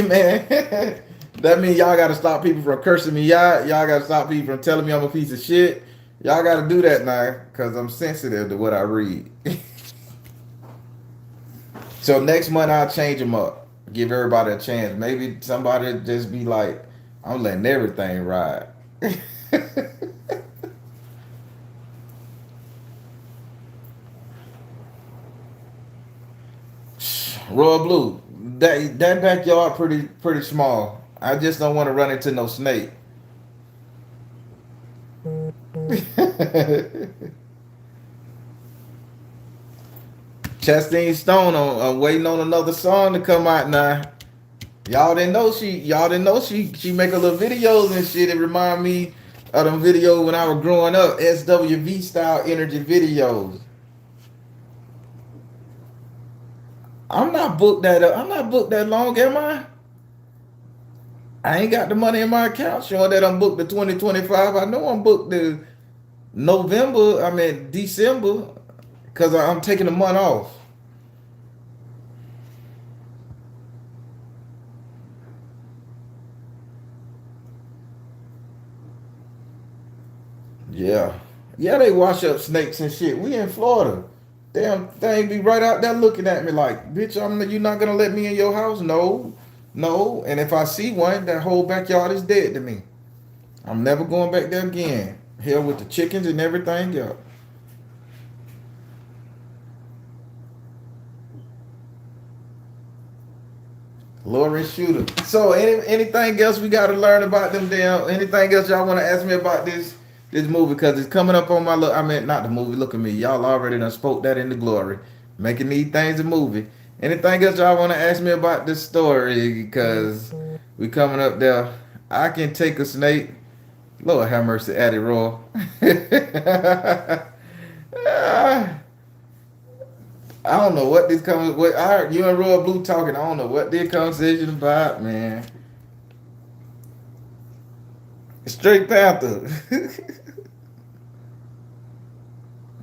man. That means y'all gotta stop people from cursing me out. Y'all gotta stop people from telling me I'm a piece of shit. Y'all gotta do that now, cause I'm sensitive to what I read. So next month I'll change them up. Give everybody a chance. Maybe somebody just be like, I'm letting everything ride. Royal Blue, that backyard pretty small. I just don't want to run into no snake. Chastain Stone on waiting on another song to come out now. Y'all didn't know she make a little videos and shit. It remind me of them videos when I was growing up, SWV style energy videos. I'm not booked that long, am I? I ain't got the money in my account showing that I'm booked to 2025. I know I'm booked to December, because I'm taking a month off. Yeah. Yeah, they wash up snakes and shit. We in Florida. Damn thing be right out there looking at me like, bitch, you not gonna let me in your house? No. No. And if I see one, that whole backyard is dead to me. I'm never going back there again. Hell with the chickens and everything else. Lauren Shooter. So anything else we gotta learn about them damn anything else y'all wanna ask me about this movie? Because it's coming up on my look. I mean not the movie, look at me. Y'all already done spoke that into glory. Making these things a movie. Anything else y'all wanna ask me about this story? Because we coming up there. I can take a snake. Lord have mercy, Addy Roy. I don't know what this comes. What I heard you and Royal Blue talking. I don't know what this conversation about, man. Straight Panther.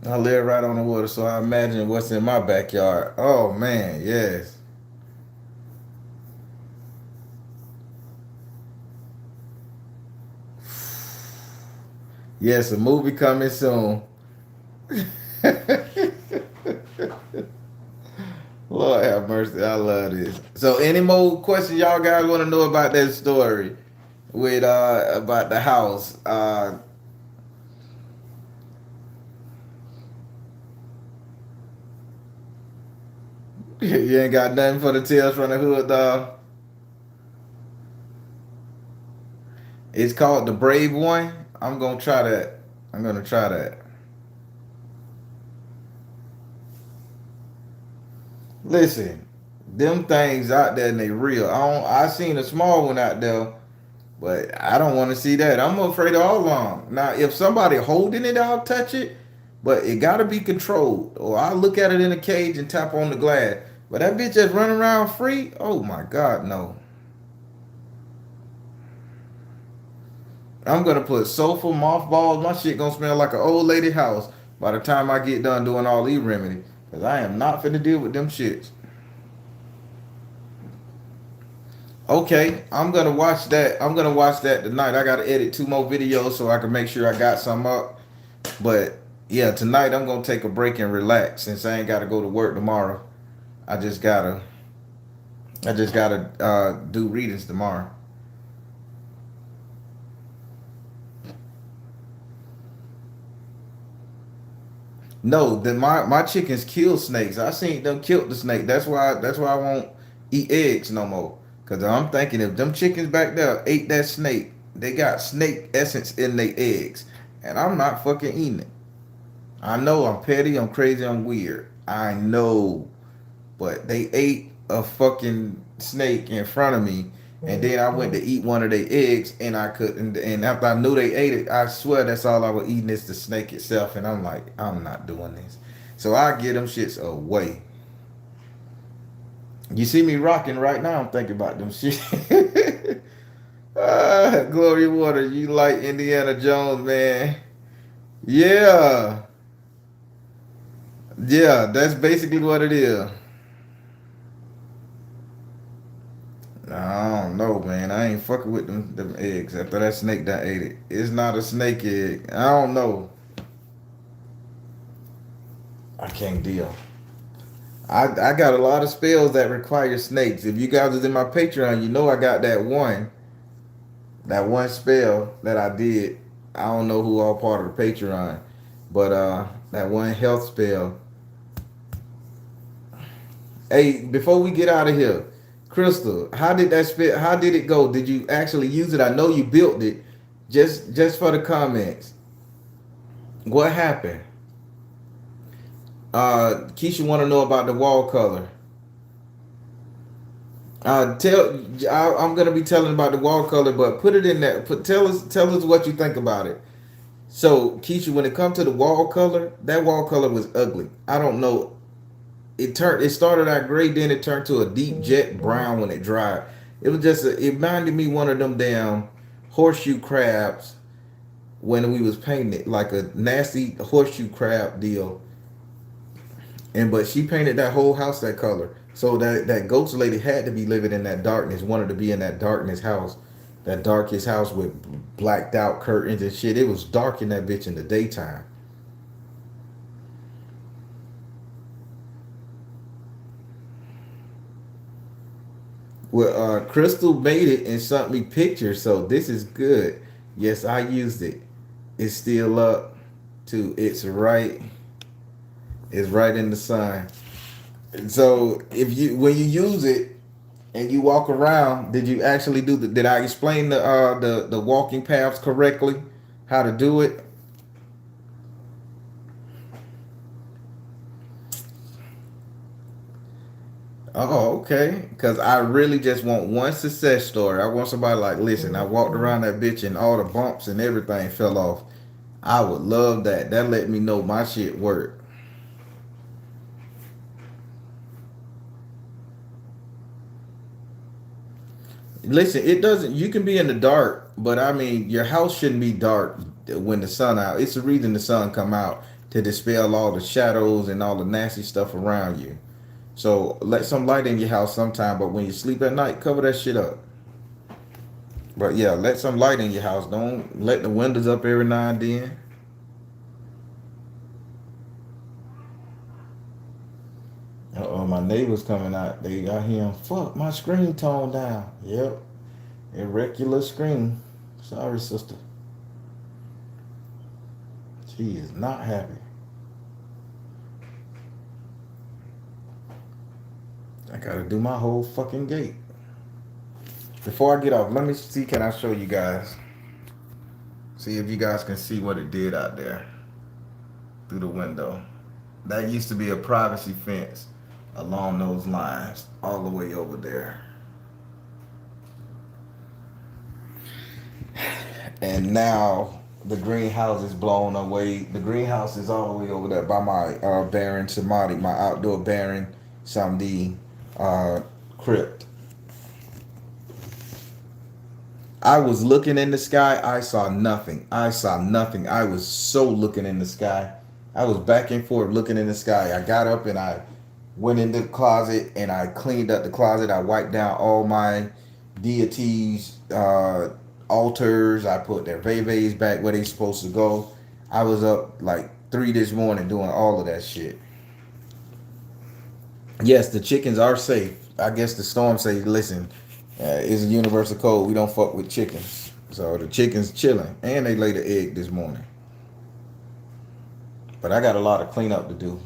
I live right on the water, so I imagine what's in my backyard. Oh man, yes, yes, a movie coming soon. Lord have mercy, I love this. So, any more questions y'all guys want to know about that story with about the house? You ain't got nothing for the tales from the hood, dog. It's called The Brave One. I'm gonna try that. I'm gonna try that. Listen, them things out there and they real. I seen a small one out there, but I don't want to see that. I'm afraid of all of them. Now, if somebody holding it, I'll touch it, but it gotta be controlled. Or I'll look at it in a cage and tap on the glass. But that bitch just running around free. Oh my God, no. I'm gonna put sofa, mothballs. My shit gonna smell like an old lady house by the time I get done doing all these remedies. Cause I am not finna deal with them shits. Okay, I'm gonna watch that. I'm gonna watch that tonight. I gotta edit two more videos so I can make sure I got some up. But yeah, tonight I'm gonna take a break and relax since I ain't gotta go to work tomorrow. I just gotta do readings tomorrow. No, then my chickens kill snakes. I seen them kill the snake. That's why I won't eat eggs no more. Cause I'm thinking if them chickens back there ate that snake, they got snake essence in their eggs, and I'm not fucking eating it. I know I'm petty, I'm crazy, I'm weird. I know, but they ate a fucking snake in front of me, and then I went to eat one of their eggs, and I couldn't. And after I knew they ate it, I swear that's all I was eating is the snake itself. And I'm like, I'm not doing this. So I get them shits away. You see me rocking right now. I'm thinking about them shit. Glory Water, you like Indiana Jones, man? Yeah, yeah. That's basically what it is. I don't know, man. I ain't fucking with them eggs after that snake that ate it. It's not a snake egg. I don't know. I can't deal. I got a lot of spells that require snakes. If you guys was in my Patreon, you know I got that one spell that I did. I don't know who all part of the Patreon, but that one health spell. Hey, before we get out of here, Crystal, how did that spell? How did it go? Did you actually use it? I know you built it. Just for the comments, what happened? Keisha want to know about the wall color. I'm gonna be telling about the wall color, but put it in there. Tell us what you think about it. So Keisha, when it comes to the wall color, that wall color was ugly. I don't know. It started out gray, then it turned to a deep jet brown when it dried. It was it reminded me one of them damn horseshoe crabs when we was painting it, like a nasty horseshoe crab deal. And but she painted that whole house that color. So that ghost lady had to be living in that darkness, wanted to be in that darkness house, that darkest house with blacked out curtains and shit. It was dark in that bitch in the daytime. Well, Crystal made it and sent me pictures, so this is good. Yes, I used it. It's still up to it's right in the sun. So if you when you use it and you walk around, did you actually did I explain the walking paths correctly? How to do it? Oh, okay. Because I really just want one success story. I want somebody like, listen, I walked around that bitch and all the bumps and everything fell off. I would love that. That let me know my shit worked. Listen, it doesn't. You can be in the dark, but I mean, your house shouldn't be dark when the sun out. It's the reason the sun come out to dispel all the shadows and all the nasty stuff around you. So let some light in your house sometime. But when you sleep at night, cover that shit up. But yeah, let some light in your house. Don't let the windows up every now and then. Oh, my neighbors coming out. They got him. Fuck, my screen toned down. Yep, irregular screen. Sorry, sister. She is not happy. I gotta do my whole fucking gate. Before I get off, let me see. Can I show you guys? See if you guys can see what it did out there through the window. That used to be a privacy fence along those lines, all the way over there. And now the greenhouse is blown away. The greenhouse is all the way over there by my Baron Samadhi, my outdoor Baron Samdi uh, crypt. I was looking in the sky. I saw nothing. I saw nothing. I was so looking in the sky. I was back and forth looking in the sky. I got up and I went in the closet and I cleaned up the closet. I wiped down all my deities, altars. I put their veves back where they supposed to go. I was up like 3 this morning doing all of that shit. Yes, the chickens are safe. I guess the storm say, listen, it's a universal code. We don't fuck with chickens. So the chickens chilling, and they laid an egg this morning. But I got a lot of cleanup to do.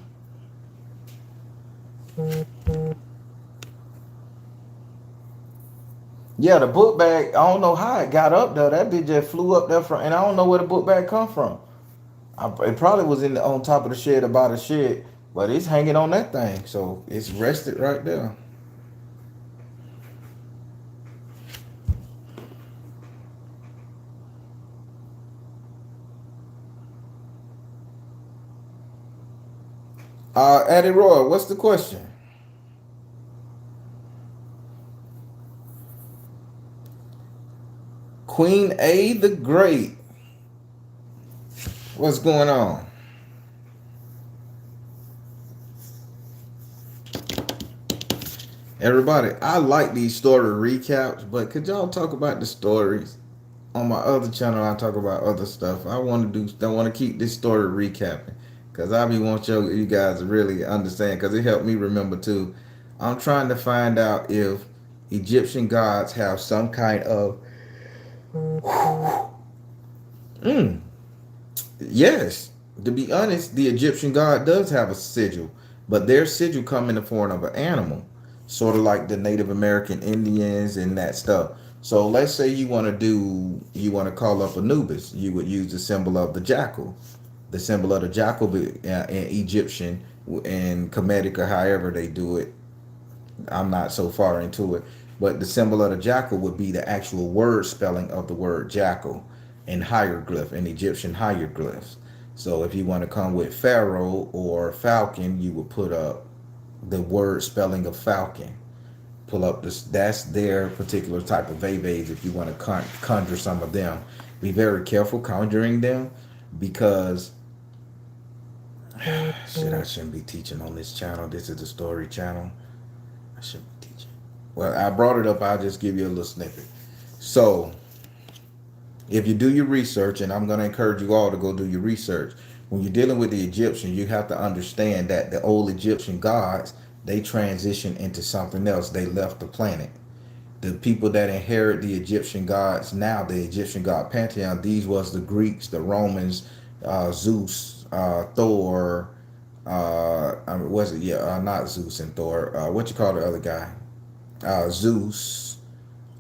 Yeah, the book bag. I don't know how it got up there. That bitch just flew up there from, and I don't know where the book bag come from. It probably was on top of the shed, about the shed, but it's hanging on that thing, so it's rested right there. Eddie Roy, what's the question? Queen A the Great. What's going on? Everybody, I like these story recaps, but could y'all talk about the stories? On my other channel, I talk about other stuff. I want to do, don't want to keep this story recapping, because I be want you guys to really understand, because it helped me remember too. I'm trying to find out if Egyptian gods have some kind of mm, yes. To be honest, the Egyptian god does have a sigil, but their sigil come in the form of an animal, sort of like the Native American Indians and that stuff. So let's say you want to call up Anubis, you would use the symbol of the jackal. The symbol of the jackal in Egyptian and Kemetic, or however they do it. I'm not so far into it, but the symbol of the jackal would be the actual word spelling of the word jackal in hieroglyph, in Egyptian hieroglyphs. So if you want to come with pharaoh or falcon, you would put up the word spelling of falcon. Pull up this. That's their particular type of vevas. If you want to conjure some of them, be very careful conjuring them, because shit, I shouldn't be teaching on this channel. This is the story channel. I shouldn't be teaching. Well, I brought it up. I'll just give you a little snippet. So, if you do your research, and I'm going to encourage you all to go do your research, when you're dealing with the Egyptians, you have to understand that the old Egyptian gods, they transitioned into something else. They left the planet. The people that inherit the Egyptian gods now, the Egyptian god pantheon, these was the Greeks, the Romans, Zeus, Thor, was it, yeah, not Zeus and Thor, what you call the other guy, Zeus,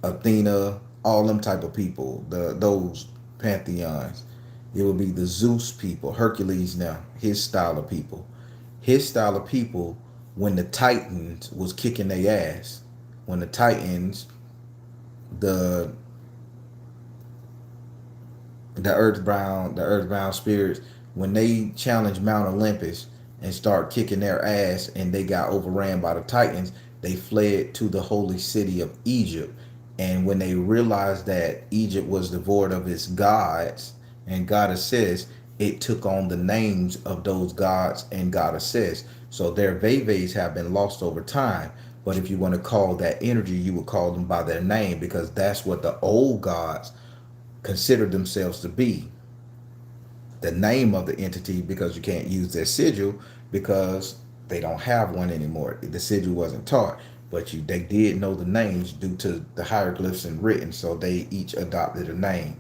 Athena, all them type of people, those pantheons. It would be the Zeus people, Hercules now, his style of people. His style of people, when the Titans was kicking their ass, when the Titans, the the earthbound spirits, when they challenged Mount Olympus and start kicking their ass, and they got overran by the Titans, they fled to the holy city of Egypt. And when they realized that Egypt was devoid of its gods and goddesses, it took on the names of those gods and goddesses. So their vevas have been lost over time. But if you want to call that energy, you would call them by their name, because that's what the old gods considered themselves to be, the name of the entity, because you can't use their sigil because they don't have one anymore. The sigil wasn't taught, but they did know the names due to the hieroglyphs and written, so they each adopted a name.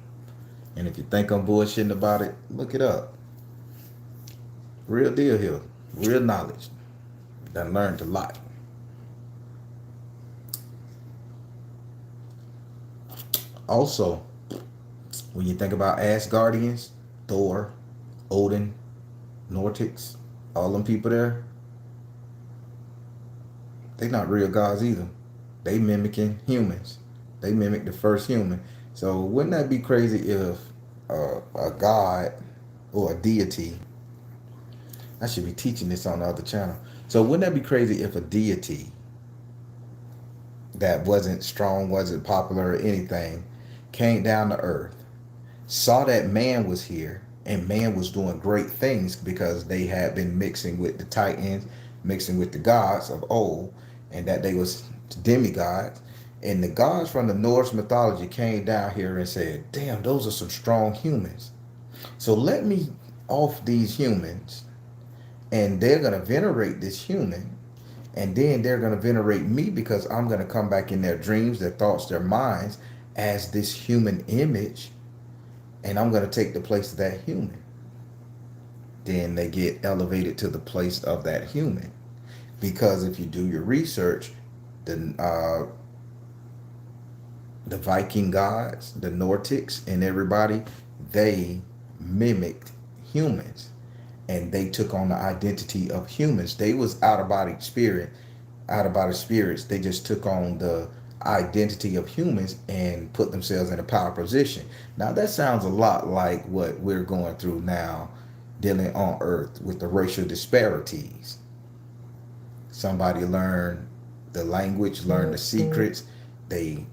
And if you think I'm bullshitting about it, look it up. Real deal here, real knowledge. Done learned a lot. Also, when you think about Asgardians, Thor, Odin, Nordics, all them people there, they not real gods either. They mimicking humans. They mimic the first human. So wouldn't that be crazy if a god or a deity, I should be teaching this on the other channel. So wouldn't that be crazy if a deity that wasn't strong, wasn't popular or anything, came down to earth, saw that man was here, and man was doing great things because they had been mixing with the Titans, mixing with the gods of old, and that they was demigods. And the gods from the Norse mythology came down here and said, damn, those are some strong humans. So let me off these humans, and they're going to venerate this human, And then they're going to venerate me because I'm going to come back in their dreams, their thoughts, their minds as this human image. And I'm going to take the place of that human. Then they get elevated to the place of that human. Because if you do your research, the Viking gods, the Nordics, and everybody, they mimicked humans, and they took on the identity of humans. They was out of body spirits. They just took on the identity of humans and put themselves in a power position. Now that sounds a lot like what we're going through now, dealing on Earth with the racial disparities. Somebody learn the language, learn the secrets. The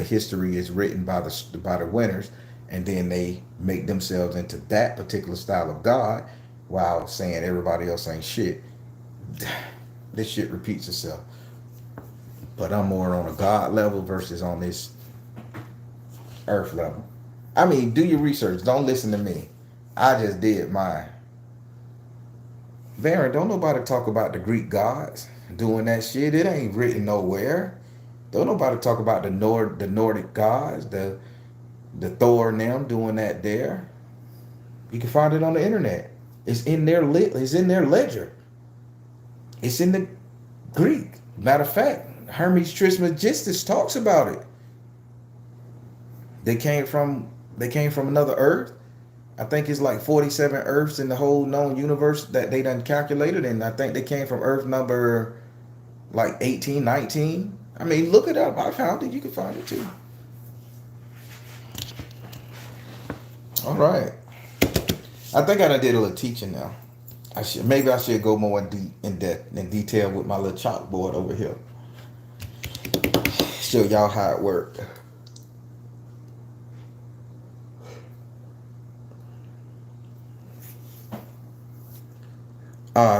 history is written by the winners, and then they make themselves into that particular style of God, while saying everybody else ain't shit. This shit repeats itself. But I'm more on a God level versus on this earth level. I mean, do your research. Don't listen to me. I just did mine. Baron, don't nobody talk about the Greek gods doing that shit. It ain't written nowhere. Don't nobody talk about the Nordic gods, the Thor and them doing that there. You can find it on the internet. It's in their ledger. It's in the Greek. Matter of fact, Hermes Trismegistus talks about it. They came from another Earth. I think it's like 47 Earths in the whole known universe that they done calculated, and I think they came from Earth number like 18, 19. I mean, look it up. I found it. You can find it too. All right. I think I done did a little teaching now. I should go more in detail with my little chalkboard over here. Show y'all how it worked.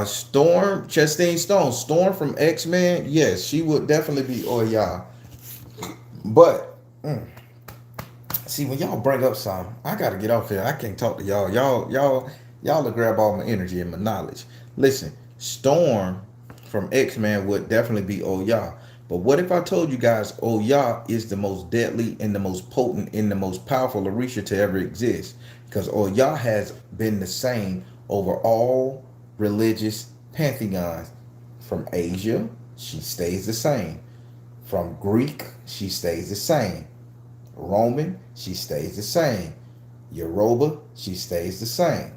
Storm, Chastain Stone, Storm from X-Men. Yes, she would definitely be Oya. But see, when y'all bring up something, I gotta get off here. I can't talk to y'all. Y'all will grab all my energy and my knowledge. Listen, Storm from X-Men would definitely be Oya. But what if I told you guys Oya is the most deadly and the most potent and the most powerful Orisha to ever exist? Because Oya has been the same over all religious pantheons. From Asia, she stays the same. From Greek, she stays the same. Roman, she stays the same. Yoruba, she stays the same.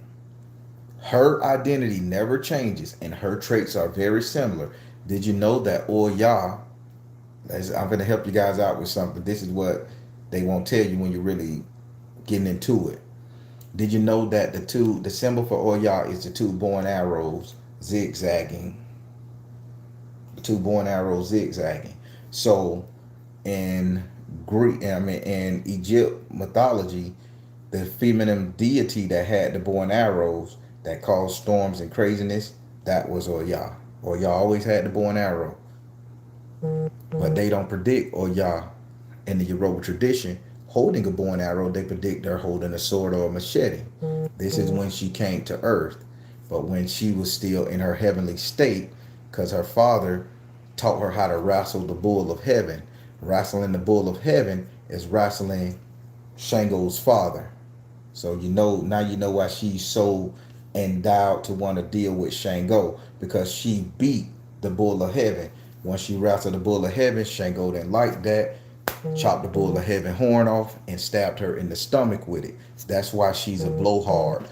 Her identity never changes, and her traits are very similar. Did you know that Oya, I'm going to help you guys out with something. This is what they won't tell you when you're really getting into it. Did you know that the symbol for Oya is the two bow and arrows zigzagging? The two bow and arrows zigzagging. So in in Egypt mythology, the feminine deity that had the bow and arrows that caused storms and craziness, that was Oya. Oya always had the bow and arrow. But they don't predict Oya in the Yoruba tradition holding a bow and arrow. They predict her holding a sword or a machete. This is when she came to earth. But when she was still in her heavenly state, because her father taught her how to wrestle the bull of heaven. Wrestling the bull of heaven is wrestling Shango's father. So now you know why she's so endowed to want to deal with Shango, because she beat the bull of heaven. Once she wrestled the bull of heaven, Shango didn't like that, chopped the bull of heaven horn off and stabbed her in the stomach with it. That's why she's a blowhard.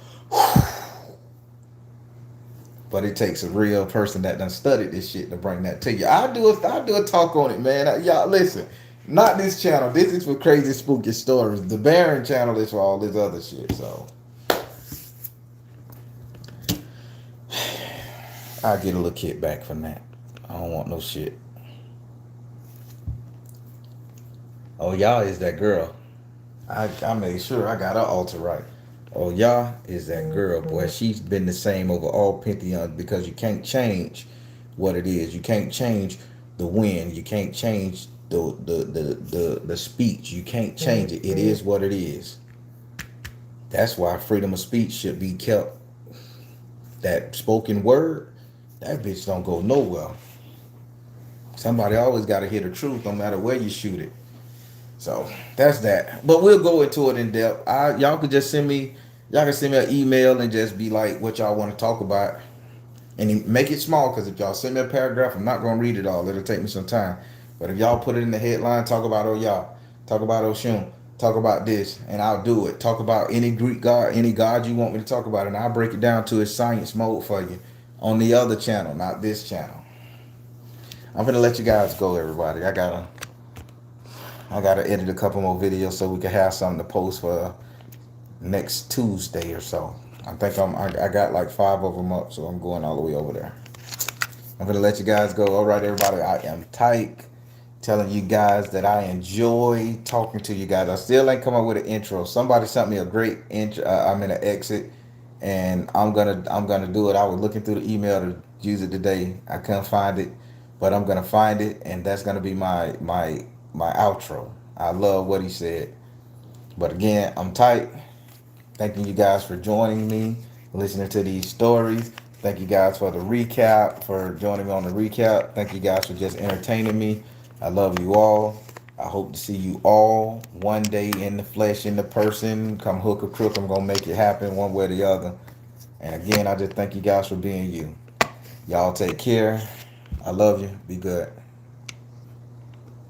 But it takes a real person that done studied this shit to bring that to you. I'll do a talk on it, man. Y'all listen. Not this channel. This is for crazy spooky stories. The Baron channel is for all this other shit. So I'll get a little kickback from that. I don't want no shit. Oh, y'all is that girl. I made sure I got her altar right. Oh, y'all is that girl, boy. She's been the same over all pantheons, because you can't change what it is. You can't change the wind. You can't change the speech. You can't change it. It is what it is. That's why freedom of speech should be kept. That spoken word, that bitch don't go nowhere. Somebody always got to hear the truth, no matter where you shoot it. So that's that. But we'll go into it in depth. Y'all could just send me, y'all can send me an email and just be like what y'all want to talk about, and make it small. Because if y'all send me a paragraph, I'm not gonna read it all. It'll take me some time. But if y'all put it in the headline, talk about y'all, talk about Oshun, talk about this, and I'll do it. Talk about any Greek god, any god you want me to talk about, and I'll break it down to its science mode for you on the other channel, not this channel. I'm gonna let you guys go, everybody. I gotta edit a couple more videos so we can have something to post for next Tuesday or so. I got like 5 of them up, so I'm going all the way over there. I'm gonna let you guys go. All right, everybody. I am Tyke, telling you guys that I enjoy talking to you guys. I still ain't come up with an intro. Somebody sent me a great intro. I'm in an exit, and I'm gonna do it. I was looking through the email to use it today. I couldn't find it, but I'm gonna find it, and that's gonna be my outro. I love what he said. But again, I'm Tyke. Thanking you guys for joining me, listening to these stories. Thank you guys for the recap, for joining me on the recap. Thank you guys for just entertaining me. I love you all. I hope to see you all one day in the flesh, in the person. Come hook or crook, I'm going to make it happen one way or the other. And again, I just thank you guys for being you. Y'all take care. I love you. Be good.